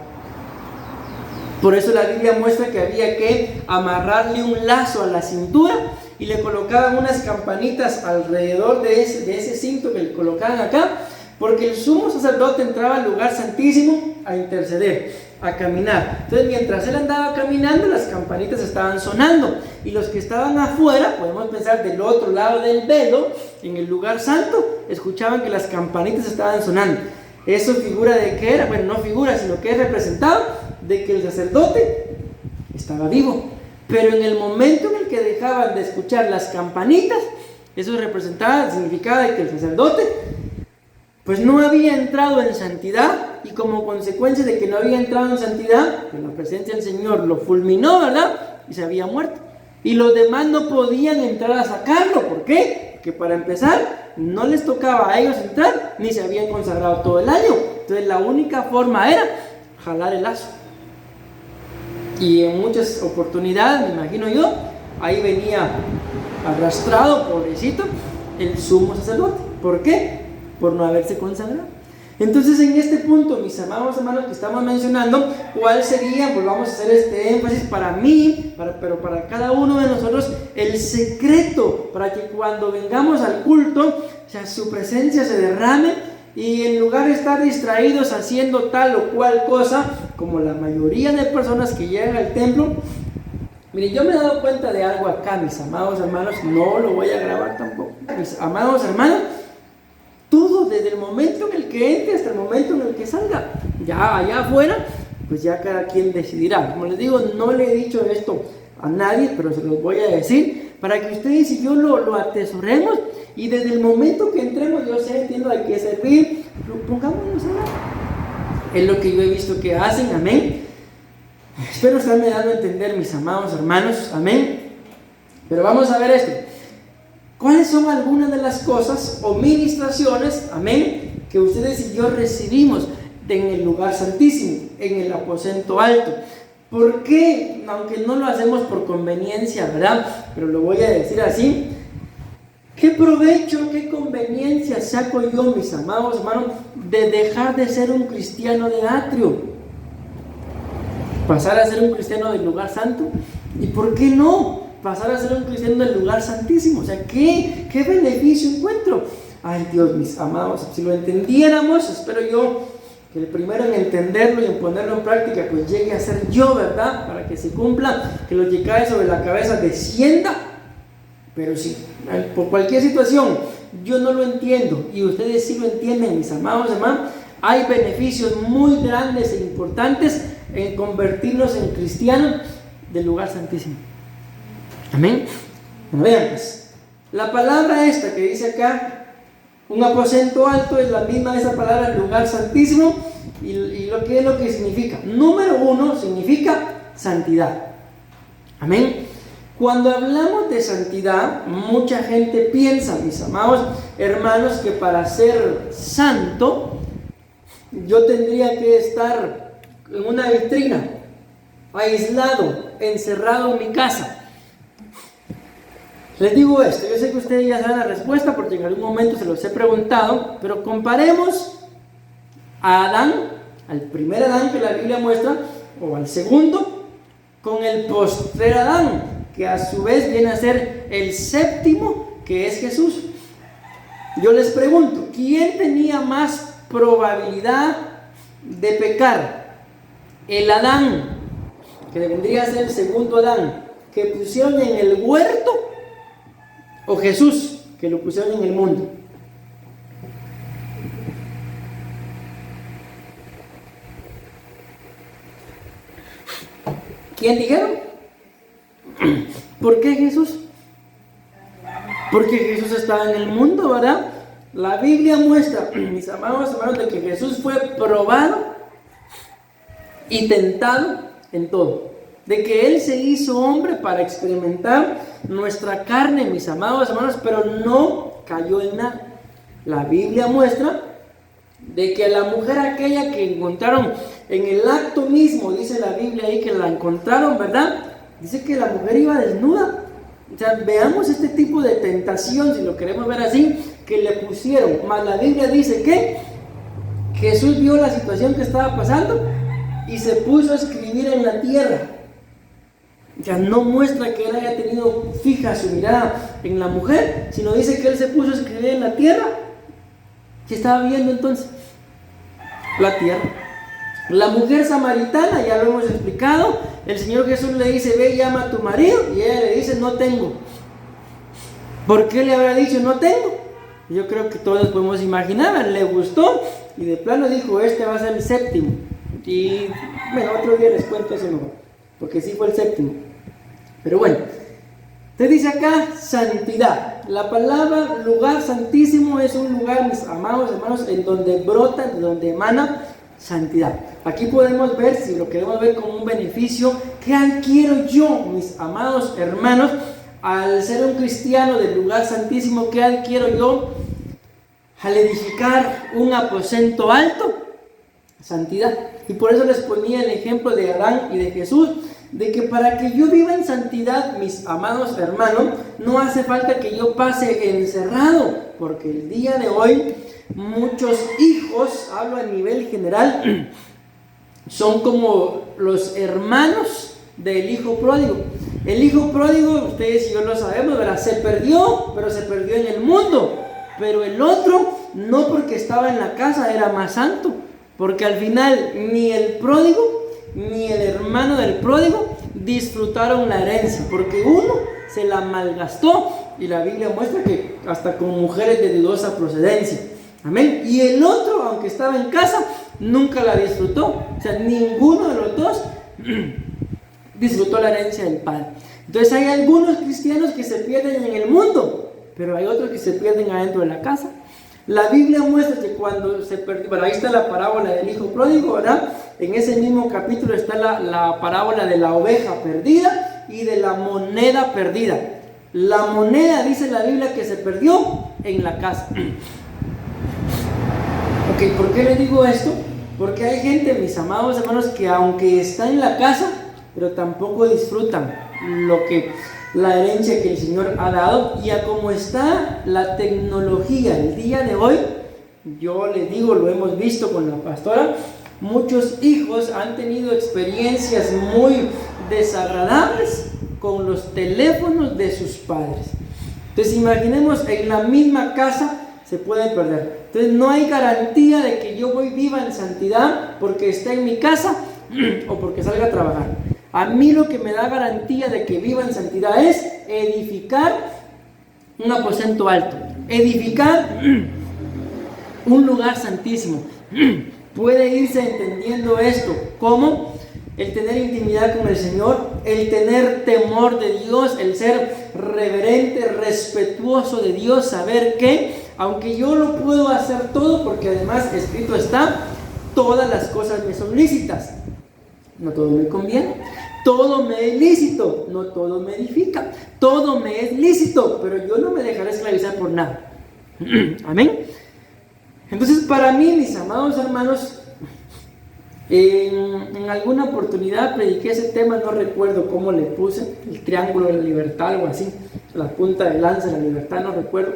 Por eso la Biblia muestra que había que amarrarle un lazo a la cintura y le colocaban unas campanitas alrededor de ese cinto que le colocaban acá, porque el sumo sacerdote entraba al lugar santísimo a interceder, a caminar. Entonces, mientras él andaba caminando, las campanitas estaban sonando, y los que estaban afuera, podemos pensar del otro lado del velo, en el lugar santo, escuchaban que las campanitas estaban sonando. Eso figura de que era, bueno, no figura, sino que es representado de que el sacerdote estaba vivo. Pero en el momento en el que dejaban de escuchar las campanitas, eso representaba, significaba de que el sacerdote pues no había entrado en santidad, y como consecuencia de que no había entrado en santidad, pues la presencia del Señor lo fulminó, ¿verdad? Y se había muerto. Y los demás no podían entrar a sacarlo. ¿Por qué? Porque para empezar, no les tocaba a ellos entrar, ni se habían consagrado todo el año. Entonces la única forma era jalar el lazo. Y en muchas oportunidades, me imagino yo, ahí venía arrastrado, pobrecito, el sumo sacerdote. ¿Por qué? Por no haberse consagrado. Entonces, en este punto, mis amados hermanos, que estamos mencionando, ¿cuál sería? Pues vamos a hacer este énfasis para mí, pero para cada uno de nosotros, el secreto para que cuando vengamos al culto, o sea, su presencia se derrame, y en lugar de estar distraídos haciendo tal o cual cosa, como la mayoría de personas que llegan al templo. Miren, yo me he dado cuenta de algo acá, mis amados hermanos, no lo voy a grabar tampoco. Mis amados hermanos, todo desde el momento en el que entre hasta el momento en el que salga, ya allá afuera, pues ya cada quien decidirá. Como les digo, no le he dicho esto a nadie, pero se los voy a decir para que ustedes y yo lo atesoremos, y desde el momento que entremos, yo sé, entiendo, hay que servir, pongámonos a orar. Es lo que yo he visto que hacen, amén. Espero estarme dando a entender, mis amados hermanos, amén. Pero vamos a ver esto. ¿Cuáles son algunas de las cosas o ministraciones, amén, que ustedes y yo recibimos en el lugar santísimo, en el aposento alto? ¿Por qué? Aunque no lo hacemos por conveniencia, ¿verdad? Pero lo voy a decir así. ¿Qué provecho, qué conveniencia saco yo, mis amados hermanos, de dejar de ser un cristiano de atrio? Pasar a ser un cristiano del lugar santo. ¿Y por qué no pasar a ser un cristiano del lugar santísimo? O sea, ¿qué beneficio encuentro? Ay Dios, mis amados, si lo entendiéramos, espero yo que el primero en entenderlo y en ponerlo en práctica, pues llegue a ser yo, ¿verdad? Para que se cumpla, que lo que cae sobre la cabeza descienda. Pero si por cualquier situación yo no lo entiendo y ustedes sí lo entienden, mis amados hermanos, hay beneficios muy grandes e importantes en convertirnos en cristianos del lugar santísimo. Amén. Vean pues, la palabra esta que dice acá, un aposento alto, es la misma esa palabra, lugar santísimo, y lo que es lo que significa. Número uno, significa santidad. Amén. Cuando hablamos de santidad, mucha gente piensa, mis amados hermanos, que para ser santo yo tendría que estar en una vitrina, aislado, encerrado en mi casa. Les digo esto, yo sé que ustedes ya saben la respuesta porque en algún momento se los he preguntado, pero comparemos a Adán, al primer Adán que la Biblia muestra, o al segundo, con el postrer Adán, que a su vez viene a ser el séptimo, que es Jesús. Yo les pregunto, ¿quién tenía más probabilidad de pecar? El Adán, que vendría a ser el segundo Adán, que pusieron en el huerto, o Jesús, que lo pusieron en el mundo. ¿Quién dijeron? ¿Por qué Jesús? Porque Jesús estaba en el mundo, ¿verdad? La Biblia muestra, mis amados hermanos, de que Jesús fue probado y tentado en todo. De que Él se hizo hombre para experimentar nuestra carne, mis amados hermanos, pero no cayó en nada. La Biblia muestra de que a la mujer aquella que encontraron en el acto mismo, dice la Biblia ahí que la encontraron, ¿verdad? Dice que la mujer iba desnuda. O sea, veamos este tipo de tentación, si lo queremos ver así, que le pusieron. Mas la Biblia dice que Jesús vio la situación que estaba pasando y se puso a escribir en la tierra. Ya no muestra que él haya tenido fija su mirada en la mujer, sino dice que él se puso a escribir en la tierra. ¿Qué estaba viendo entonces? La tierra. La mujer samaritana, ya lo hemos explicado, el Señor Jesús le dice, ve y llama a tu marido, y ella le dice, no tengo. ¿Por qué le habrá dicho no tengo? Yo creo que todos podemos imaginar, le gustó, y de plano dijo, este va a ser el séptimo. Y bueno, otro día les cuento eso mejor, porque sí fue el séptimo. Pero bueno, te dice acá santidad. La palabra lugar santísimo es un lugar, mis amados hermanos, en donde brota, en donde emana santidad. Aquí podemos ver, si lo queremos ver como un beneficio, ¿qué adquiero yo, mis amados hermanos, al ser un cristiano del lugar santísimo? ¿Qué adquiero yo al edificar un aposento alto? Santidad. Y por eso les ponía el ejemplo de Adán y de Jesús, de que para que yo viva en santidad, mis amados hermanos, no hace falta que yo pase encerrado, porque el día de hoy muchos hijos, hablo a nivel general, son como los hermanos del hijo pródigo. El hijo pródigo, ustedes y yo lo sabemos, ¿verdad? Se perdió, pero se perdió en el mundo. Pero el otro, no porque estaba en la casa, era más santo, porque al final ni el pródigo ni el hermano del pródigo disfrutaron la herencia, porque uno se la malgastó, y la Biblia muestra que hasta con mujeres de dudosa procedencia. Amén. Y el otro, aunque estaba en casa, nunca la disfrutó. O sea, ninguno de los dos disfrutó la herencia del Padre. Entonces hay algunos cristianos que se pierden en el mundo, pero hay otros que se pierden adentro de la casa. La Biblia muestra que cuando se perdió, bueno, ahí está la parábola del hijo pródigo, ¿verdad? En ese mismo capítulo está la parábola de la oveja perdida y de la moneda perdida. La moneda, dice la Biblia, que se perdió en la casa. Ok, ¿por qué le digo esto? Porque hay gente, mis amados hermanos, que aunque está en la casa, pero tampoco disfrutan la herencia que el Señor ha dado. Y a como está la tecnología el día de hoy, yo les digo, lo hemos visto con la pastora, muchos hijos han tenido experiencias muy desagradables con los teléfonos de sus padres. Entonces imaginemos, en la misma casa se pueden perder. Entonces no hay garantía de que yo viva en santidad porque esté en mi casa o porque salga a trabajar. A mí lo que me da garantía de que viva en santidad es edificar un aposento alto, edificar un lugar santísimo. Puede irse entendiendo esto como el tener intimidad con el Señor, el tener temor de Dios, el ser reverente, respetuoso de Dios, saber que aunque yo lo puedo hacer todo, porque además escrito está, todas las cosas me son lícitas, no todo me conviene. Todo me es lícito, no todo me edifica. Todo me es lícito, pero yo no me dejaré esclavizar por nada. Amén. Entonces, para mí, mis amados hermanos, en alguna oportunidad prediqué ese tema, no recuerdo cómo le puse, el triángulo de la libertad, algo así, la punta de lanza de la libertad, no recuerdo.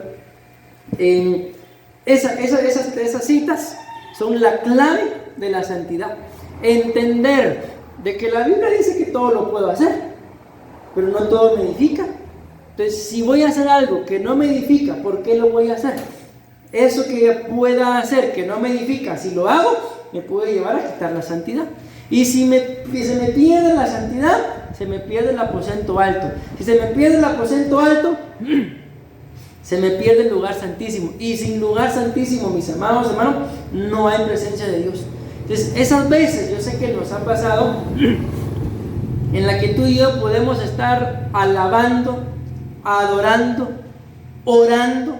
Esas citas son la clave de la santidad. Entender de que la Biblia dice que todo lo puedo hacer, pero no todo me edifica. Entonces, si voy a hacer algo que no me edifica, ¿por qué lo voy a hacer? Eso que pueda hacer que no me edifica, si lo hago, me puede llevar a quitar la santidad. Y si se me pierde la santidad, se me pierde el aposento alto. Si se me pierde el aposento alto, se me pierde el lugar santísimo. Y sin lugar santísimo, mis amados hermanos, no hay presencia de Dios. Entonces, esas veces, yo sé que nos ha pasado, en la que tú y yo podemos estar alabando, adorando, orando,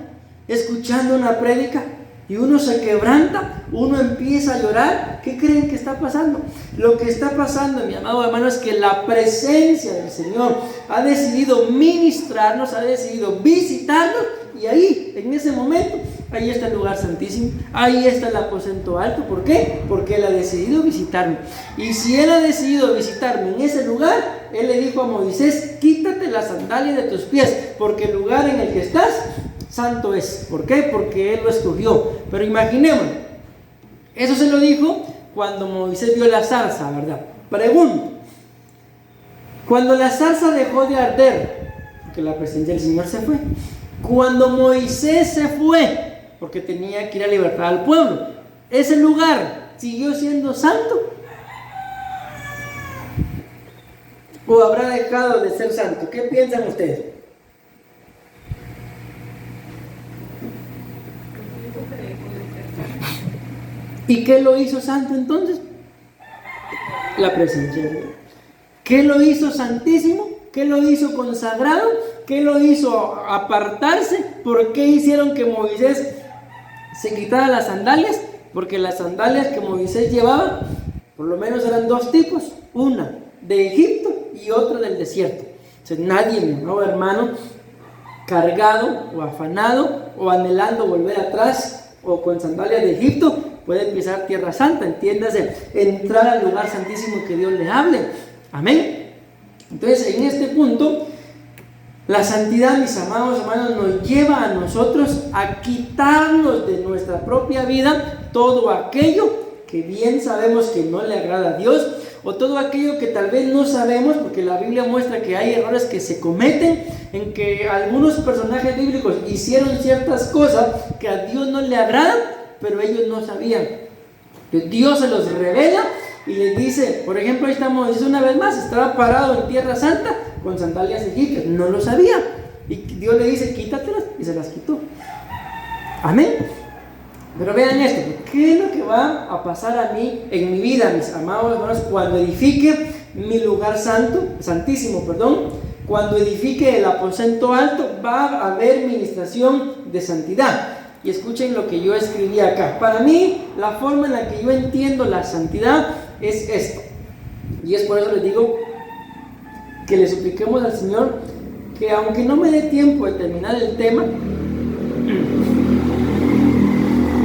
escuchando una prédica, y uno se quebranta, uno empieza a llorar. ¿Qué creen que está pasando? Lo que está pasando, mi amado hermano, es que la presencia del Señor ha decidido ministrarnos, ha decidido visitarnos, y ahí, en ese momento, ahí está el lugar santísimo, ahí está el aposento alto. ¿Por qué? Porque Él ha decidido visitarme. Y si Él ha decidido visitarme en ese lugar, Él le dijo a Moisés: quítate las sandalias de tus pies, porque el lugar en el que estás santo es. ¿Por qué? Porque Él lo escogió. Pero imaginemos, eso se lo dijo cuando Moisés vio la zarza, ¿verdad? Pregunto, cuando la zarza dejó de arder, porque la presencia del Señor se fue, cuando Moisés se fue, porque tenía que ir a libertar al pueblo, ¿ese lugar siguió siendo santo? ¿O habrá dejado de ser santo? ¿Qué piensan ustedes? ¿Y qué lo hizo santo entonces? La presencia de Dios. ¿Qué lo hizo santísimo? ¿Qué lo hizo consagrado? ¿Qué lo hizo apartarse? ¿Por qué hicieron que Moisés se quitara las sandalias? Porque las sandalias que Moisés llevaba, por lo menos eran dos tipos: una de Egipto y otra del desierto. Entonces nadie, mi nuevo hermano, cargado o afanado o anhelando volver atrás o con sandalias de Egipto, puede pisar tierra santa, entiéndase, entrar al lugar santísimo que Dios le hable. Amén. Entonces, en este punto, la santidad, mis amados hermanos, nos lleva a nosotros a quitarnos de nuestra propia vida todo aquello que bien sabemos que no le agrada a Dios, o todo aquello que tal vez no sabemos, porque la Biblia muestra que hay errores que se cometen, en que algunos personajes bíblicos hicieron ciertas cosas que a Dios no le agradan, pero ellos no sabían. Dios se los revela y les dice, por ejemplo, ahí estamos, dice una vez más, estaba parado en tierra santa con sandalias egipcias, no lo sabía, y Dios le dice: quítatelas, y se las quitó. Amén. Pero vean esto, ¿qué es lo que va a pasar a mí en mi vida, mis amados hermanos, cuando edifique mi lugar santísimo, cuando edifique el aposento alto? Va a haber ministración de santidad. y escuchen lo que yo escribí acá. Para mí, la forma en la que yo entiendo la santidad es esto. Y es por eso les digo que le supliquemos al Señor que, aunque no me dé tiempo de terminar el tema,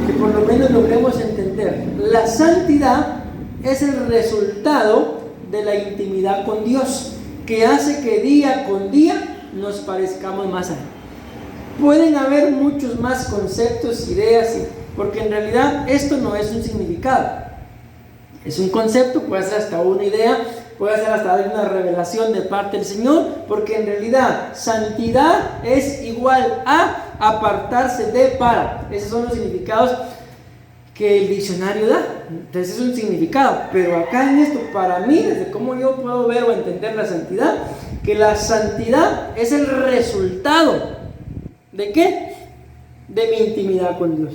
que por lo menos logremos entender. La santidad es el resultado de la intimidad con Dios, que hace que día con día nos parezcamos más a Él. Pueden haber muchos más conceptos, ideas, porque en realidad esto no es un significado. Es un concepto, puede ser hasta una idea, puede ser hasta una revelación de parte del Señor, porque en realidad santidad es igual a apartarse de para. Esos son los significados que el diccionario da. Entonces es un significado, pero acá en esto, para mí, desde cómo yo puedo ver o entender la santidad, que la santidad es el resultado ¿de qué? De mi intimidad con Dios.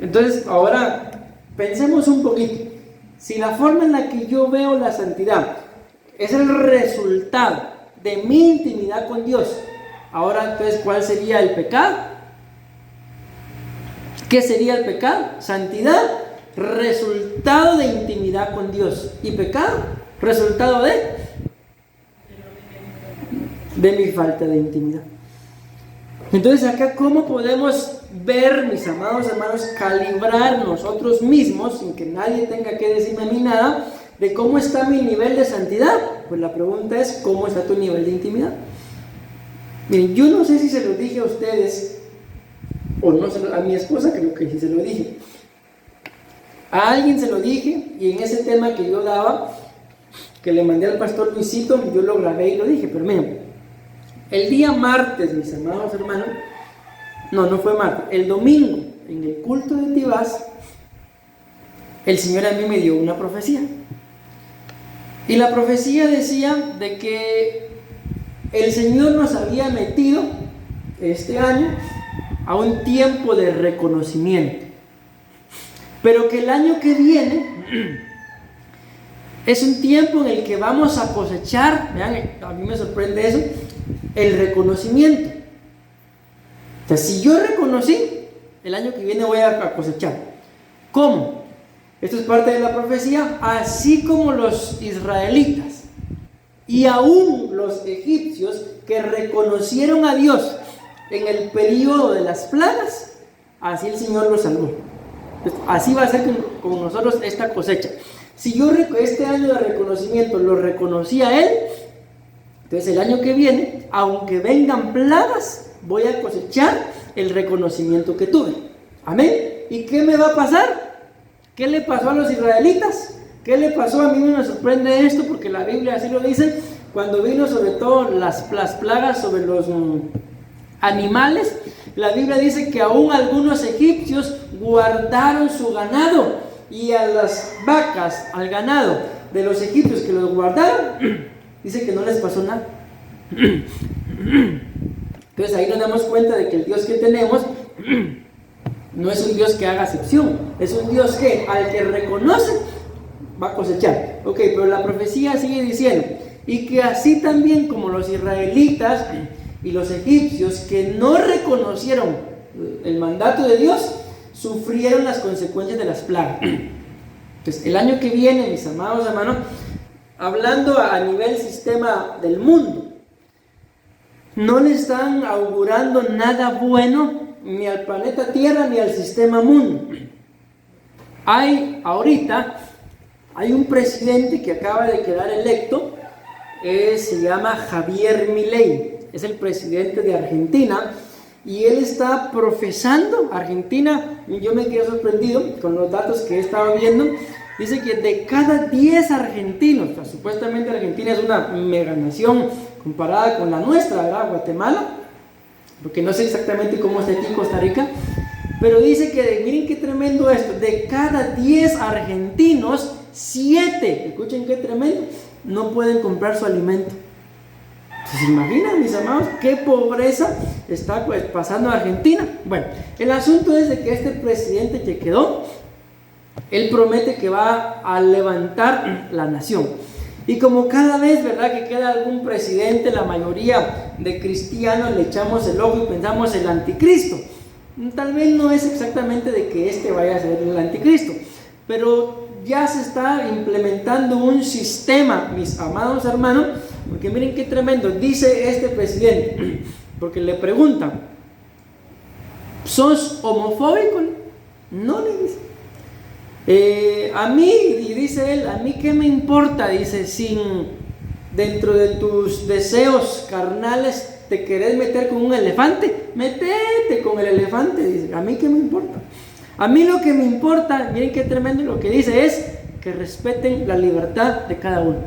Entonces ahora pensemos un poquito. Si la forma en la que yo veo la santidad es el resultado de mi intimidad con Dios, ahora entonces, ¿cuál sería el pecado? ¿Qué sería el pecado? Santidad, resultado de intimidad con Dios. Y pecado, resultado de mi falta de intimidad. Entonces acá, ¿cómo podemos ver, mis amados hermanos, calibrar nosotros mismos, sin que nadie tenga que decirme a mí nada, de cómo está mi nivel de santidad? Pues la pregunta es, ¿cómo está tu nivel de intimidad? Miren, yo no sé si se lo dije a ustedes, o no, a mi esposa creo que sí se lo dije. A alguien se lo dije, y en ese tema que yo daba, que le mandé al pastor Luisito, yo lo grabé y lo dije, pero miren, el día martes, mis amados hermanos, no fue martes, el domingo, en el culto de Tibás, el Señor a mí me dio una profecía. Y la profecía decía de que el Señor nos había metido este año a un tiempo de reconocimiento, pero que el año que viene es un tiempo en el que vamos a cosechar, vean, a mí me sorprende eso, el reconocimiento. O sea, si yo reconocí, el año que viene voy a cosechar. ¿Cómo? Esto es parte de la profecía. Así como los israelitas y aún los egipcios que reconocieron a Dios en el periodo de las plagas, así el Señor los salvó. Así va a ser con nosotros esta cosecha. Si yo este año de reconocimiento lo reconocí a Él, entonces el año que viene, aunque vengan plagas, voy a cosechar el reconocimiento que tuve. Amén. ¿Y qué me va a pasar? ¿Qué le pasó a los israelitas? ¿Qué le pasó? A mí me sorprende esto, porque la Biblia así lo dice, cuando vino sobre todo las plagas sobre los animales. La Biblia dice que aún algunos egipcios guardaron su ganado, y a las vacas, al ganado de los egipcios que los guardaron, dice que no les pasó nada. Entonces ahí nos damos cuenta de que el Dios que tenemos no es un Dios que haga excepción, es un Dios que al que reconoce va a cosechar. Ok, pero la profecía sigue diciendo, y que así también como los israelitas y los egipcios que no reconocieron el mandato de Dios, sufrieron las consecuencias de las plagas. Entonces el año que viene, mis amados hermanos, hablando a nivel sistema del mundo, no le están augurando nada bueno ni al planeta Tierra ni al sistema mundo. Ahorita hay un presidente que acaba de quedar electo, se llama Javier Milei, es el presidente de Argentina, y él está profesando Argentina. Yo me quedé sorprendido con los datos que he estado viendo. Dice que de cada 10 argentinos, o sea, supuestamente Argentina es una mega nación comparada con la nuestra, ¿verdad? Guatemala, porque no sé exactamente cómo está aquí en Costa Rica, pero dice que, miren qué tremendo esto, de cada 10 argentinos, 7, escuchen qué tremendo, no pueden comprar su alimento. ¿Se imaginan, mis amados, qué pobreza está pasando en Argentina? Bueno, el asunto es de que este presidente que quedó, él promete que va a levantar la nación. Y como cada vez, ¿verdad?, que queda algún presidente, la mayoría de cristianos le echamos el ojo y pensamos el anticristo. Tal vez no es exactamente de que este vaya a ser el anticristo, pero ya se está implementando un sistema, mis amados hermanos, porque miren qué tremendo, dice este presidente, porque le preguntan, ¿sos homofóbico? No, le dice. A mí, y dice él, a mí qué me importa, dice, sin dentro de tus deseos carnales te querés meter con un elefante, metete con el elefante, dice, a mí qué me importa. A mí lo que me importa, miren qué tremendo lo que dice, es que respeten la libertad de cada uno.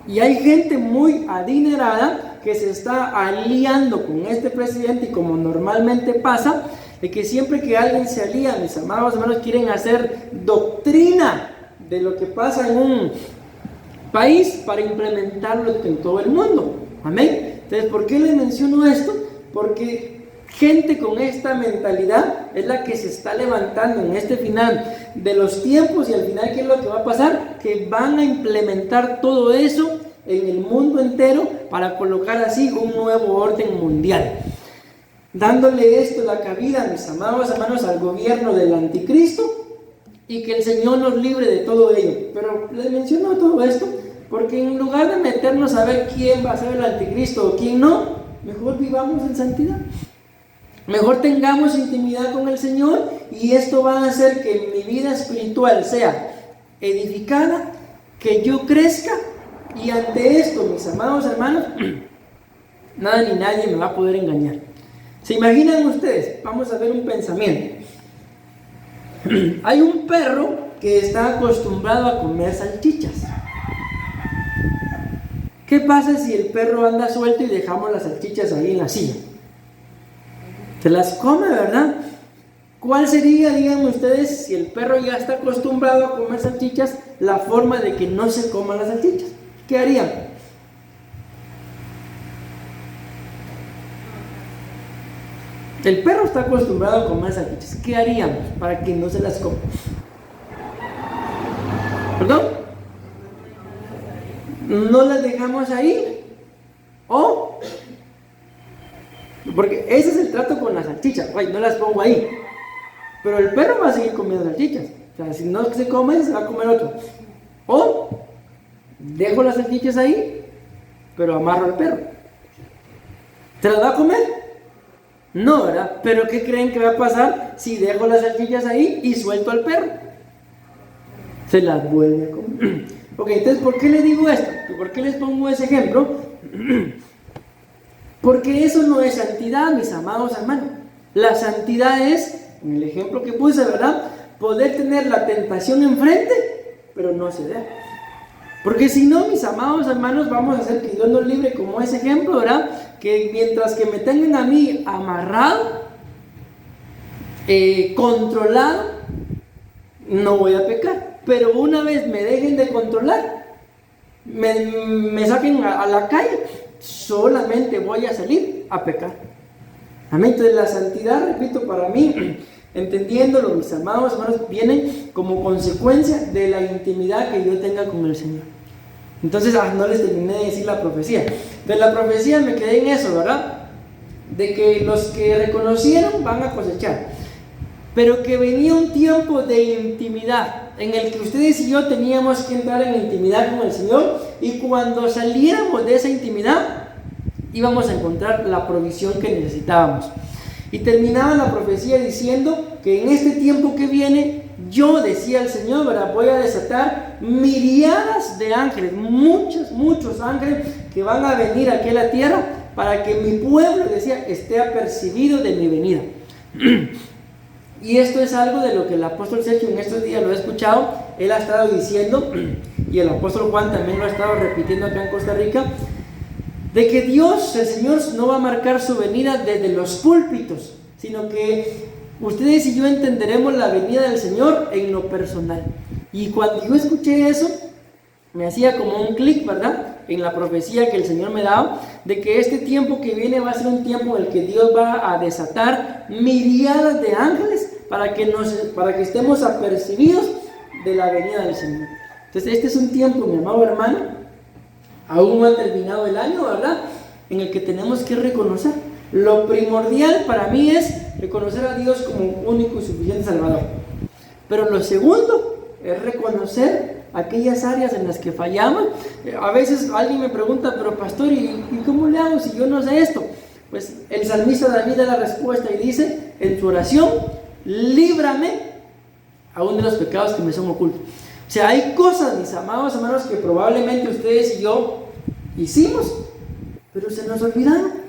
Y hay gente muy adinerada que se está aliando con este presidente, y como normalmente pasa, de que siempre que alguien se alía, mis amados hermanos, quieren hacer doctrina de lo que pasa en un país para implementarlo en todo el mundo. Amén. Entonces, ¿por qué le menciono esto? Porque gente con esta mentalidad es la que se está levantando en este final de los tiempos, y al final, ¿qué es lo que va a pasar? Que van a implementar todo eso en el mundo entero para colocar así un nuevo orden mundial, dándole esto la cabida, mis amados hermanos, al gobierno del anticristo, y que el Señor nos libre de todo ello. Pero les menciono todo esto porque en lugar de meternos a ver quién va a ser el anticristo o quién no, mejor vivamos en santidad. Mejor tengamos intimidad con el Señor, y esto va a hacer que mi vida espiritual sea edificada, que yo crezca, y ante esto, mis amados hermanos, nada ni nadie me va a poder engañar. ¿Se imaginan ustedes? Vamos a ver un pensamiento. Hay un perro que está acostumbrado a comer salchichas. ¿Qué pasa si el perro anda suelto y dejamos las salchichas ahí en la silla? Se las come, ¿verdad? ¿Cuál sería, díganme ustedes, si el perro ya está acostumbrado a comer salchichas, la forma de que no se coman las salchichas? ¿Qué harían? El perro está acostumbrado a comer salchichas. ¿Qué haríamos para que no se las coma? ¿Perdón? ¿No las dejamos ahí? ¿O? Porque ese es el trato con las salchichas. Ay, no las pongo ahí. Pero el perro va a seguir comiendo salchichas. O sea, si no se come, se va a comer otro. O dejo las salchichas ahí, pero amarro al perro. ¿Se las va a comer? No, ¿verdad? Pero ¿qué creen que va a pasar si dejo las salchichas ahí y suelto al perro? Se las vuelve a comer. Ok, entonces, ¿por qué les digo esto? ¿Por qué les pongo ese ejemplo? Porque eso no es santidad, mis amados hermanos. La santidad es, en el ejemplo que puse, ¿verdad?, poder tener la tentación enfrente, pero no ceder. Porque si no, mis amados hermanos, vamos a hacer que Dios nos libre como ese ejemplo, ¿verdad? Que mientras que me tengan a mí amarrado, controlado, no voy a pecar. Pero una vez me dejen de controlar, me saquen a la calle, solamente voy a salir a pecar. Amén. Entonces la santidad, repito, para mí, entendiéndolo, mis amados hermanos, viene como consecuencia de la intimidad que yo tenga con el Señor. Entonces, no les terminé de decir la profecía. De la profecía me quedé en eso, ¿verdad? De que los que reconocieron van a cosechar. Pero que venía un tiempo de intimidad en el que ustedes y yo teníamos que entrar en intimidad con el Señor, y cuando saliéramos de esa intimidad íbamos a encontrar la provisión que necesitábamos. Y terminaba la profecía diciendo que en este tiempo que viene, yo, decía el Señor, ¿verdad?, voy a desatar miriadas de ángeles, muchos ángeles que van a venir aquí a la tierra para que mi pueblo, decía, esté apercibido de mi venida. Y esto es algo de lo que el apóstol Sergio en estos días lo he escuchado. Él ha estado diciendo, y el apóstol Juan también lo ha estado repitiendo acá en Costa Rica, de que Dios, el Señor, no va a marcar su venida desde los púlpitos, sino que ustedes y yo entenderemos la venida del Señor en lo personal. Y cuando yo escuché eso, me hacía como un clic, ¿verdad?, en la profecía que el Señor me daba, de que este tiempo que viene va a ser un tiempo en el que Dios va a desatar miriadas de ángeles para que estemos apercibidos de la venida del Señor. Entonces este es un tiempo, mi amado hermano, aún no ha terminado el año, ¿verdad?, en el que tenemos que reconocer. Lo primordial para mí es reconocer a Dios como único y suficiente Salvador. Pero lo segundo es reconocer aquellas áreas en las que fallamos. A veces alguien me pregunta, pero pastor, ¿y cómo le hago si yo no sé esto? Pues el salmista David da la respuesta y dice en su oración: líbrame aún de los pecados que me son ocultos. O sea, hay cosas, mis amados hermanos, que probablemente ustedes y yo hicimos, pero se nos olvidaron.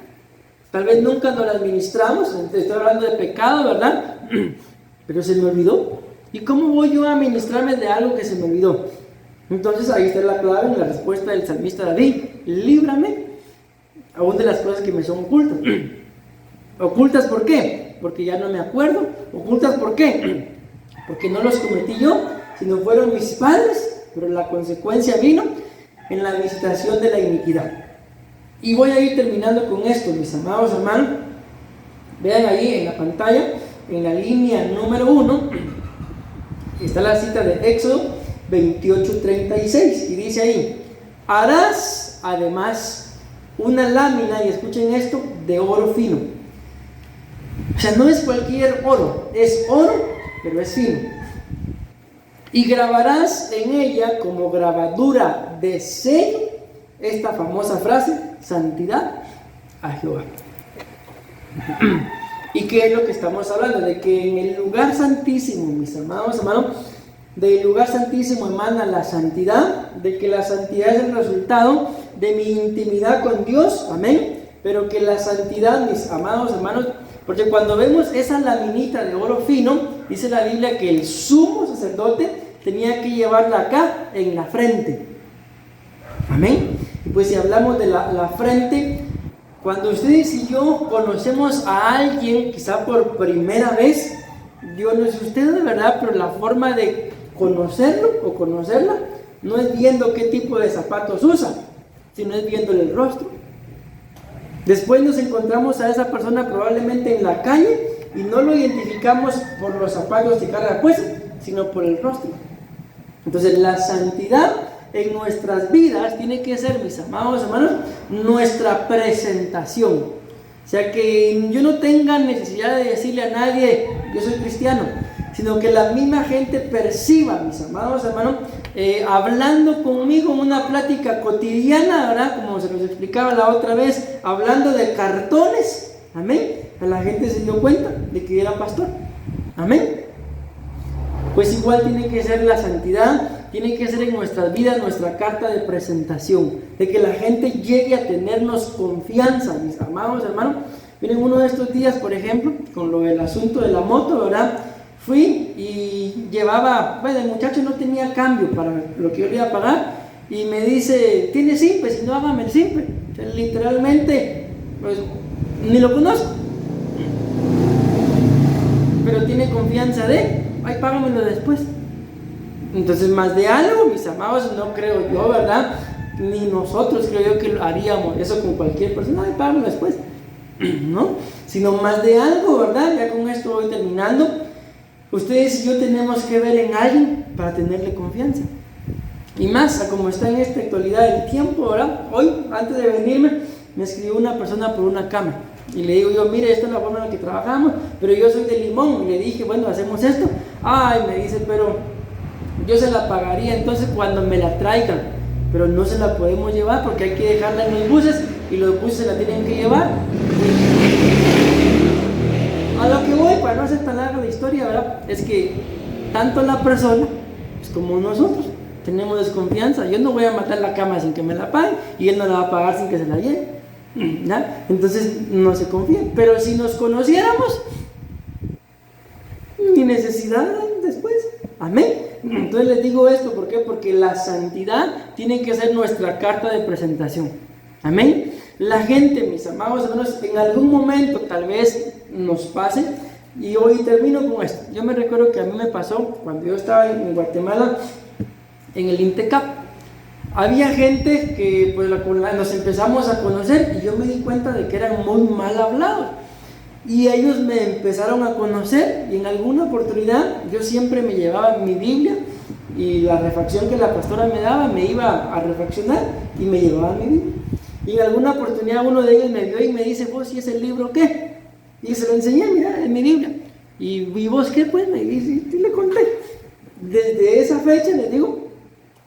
Tal vez nunca nos las administramos. Estoy hablando de pecado, ¿verdad? Pero se me olvidó. ¿Y cómo voy yo a administrarme de algo que se me olvidó? Entonces ahí está la clave en la respuesta del salmista David: líbrame aún de las cosas que me son ocultas. ¿Ocultas por qué? Porque ya no me acuerdo. ¿Ocultas por qué? Porque no los cometí yo, sino fueron mis padres, pero la consecuencia vino en la visitación de la iniquidad. Y voy a ir terminando con esto, mis amados hermanos. Vean ahí en la pantalla, en la línea número 1, está la cita de Éxodo 28:36, y dice ahí: harás además una lámina, y escuchen esto, de oro fino. O sea, no es cualquier oro, es oro, pero es fino. Y grabarás en ella como grabadura de sello esta famosa frase: santidad a Jehová. ¿Y qué es lo que estamos hablando? De que en el lugar santísimo, mis amados hermanos, del lugar santísimo emana la santidad, de que la santidad es el resultado de mi intimidad con Dios, amén. Pero que la santidad, mis amados hermanos, porque cuando vemos esa laminita de oro fino, dice la Biblia que el sumo sacerdote tenía que llevarla acá en la frente, amén. Y pues si hablamos de la frente, cuando ustedes y yo conocemos a alguien, quizá por primera vez, yo no sé ustedes de verdad, pero la forma de conocerlo o conocerla no es viendo qué tipo de zapatos usa, sino es viéndole el rostro. Después nos encontramos a esa persona probablemente en la calle y no lo identificamos por los zapatos que carga puestos, sino por el rostro. Entonces la santidad en nuestras vidas tiene que ser, mis amados hermanos, nuestra presentación. O sea, que yo no tenga necesidad de decirle a nadie: yo soy cristiano, sino que la misma gente perciba, mis amados hermanos, hablando conmigo en una plática cotidiana, ¿verdad? Como se nos explicaba la otra vez, hablando de cartones, amén. A la gente se dio cuenta de que era pastor, amén. Pues igual tiene que ser la santidad, tiene que ser en nuestras vidas nuestra carta de presentación, de que la gente llegue a tenernos confianza, mis amados hermanos. Miren, uno de estos días, por ejemplo, con lo del asunto de la moto, ¿verdad? Fui y llevaba, bueno, el muchacho no tenía cambio para lo que yo le iba a pagar, y me dice: ¿tiene simple? Si no, hágame el simple. O sea, literalmente, pues, ni lo conozco, pero tiene confianza de: ay, págamelo después. Entonces, más de algo, mis amados, no creo yo, ¿verdad? Ni nosotros creo yo que haríamos eso con cualquier persona: ay, págamelo después, ¿no? Sino más de algo, ¿verdad? Ya con esto voy terminando. Ustedes y yo tenemos que ver en alguien para tenerle confianza. Y más, como está en esta actualidad del tiempo, ¿verdad? Hoy, antes de venirme, me escribió una persona por una cama. Y le digo yo: mire, esta es la forma en la que trabajamos, pero yo soy de Limón. Y le dije: bueno, hacemos esto. Ay, me dice: pero yo se la pagaría entonces cuando me la traigan. Pero no se la podemos llevar porque hay que dejarla en los buses, y los buses se la tienen que llevar. A lo que voy, para no hacer tan larga la historia, ¿verdad? Es que tanto la persona pues, como nosotros tenemos desconfianza. Yo no voy a matar la cama sin que me la pague, y él no la va a pagar sin que se la lleve, ¿ya? Entonces no se confía. Pero si nos conociéramos, ni necesidad después, amén. Entonces les digo esto, ¿por qué? Porque la santidad tiene que ser nuestra carta de presentación, amén. La gente, mis amados hermanos, en algún momento tal vez nos pase, y hoy termino con esto. Yo me recuerdo que a mí me pasó cuando yo estaba en Guatemala, en el INTECAP. Había gente que pues nos empezamos a conocer, y yo me di cuenta de que eran muy mal hablados, y ellos me empezaron a conocer, y en alguna oportunidad yo siempre me llevaba mi Biblia, y la refacción que la pastora me daba, me iba a refaccionar y me llevaba mi Biblia. Y en alguna oportunidad uno de ellos me vio y me dice: ¿vos y ese libro qué? Y se lo enseñé, mira, en mi Biblia. ¿Y vos qué? Pues y le conté. Desde esa fecha, les digo,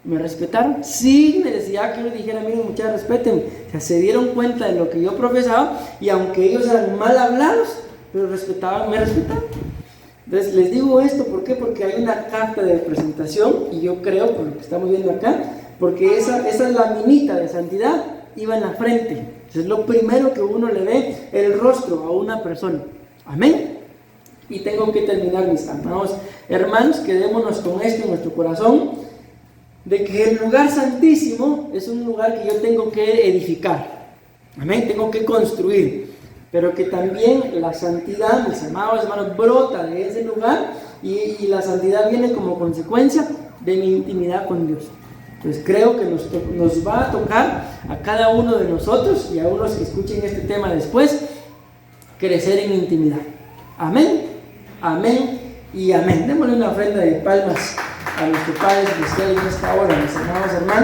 me respetaron sin necesidad que yo les dijera, miren, muchachos, respeten. O sea, se dieron cuenta de lo que yo profesaba, y aunque ellos eran mal hablados, pero respetaban, me respetaban. Entonces les digo esto, ¿por qué? Porque hay una carta de presentación, y yo creo, por lo que estamos viendo acá, porque esa laminita de santidad iba en la frente. Entonces es lo primero que uno le ve, el rostro a una persona. Amén. Y tengo que terminar, mis amados hermanos, quedémonos con esto en nuestro corazón, de que el lugar santísimo es un lugar que yo tengo que edificar. Amén, tengo que construir. Pero que también la santidad, mis amados hermanos, brota de ese lugar, y la santidad viene como consecuencia de mi intimidad con Dios. Entonces creo que nos va a tocar a cada uno de nosotros, y a unos que escuchen este tema después, crecer en intimidad. Amén, amén y amén. Démosle una ofrenda de palmas a nuestro Padre Celestial en esta hora, mis amados hermanos.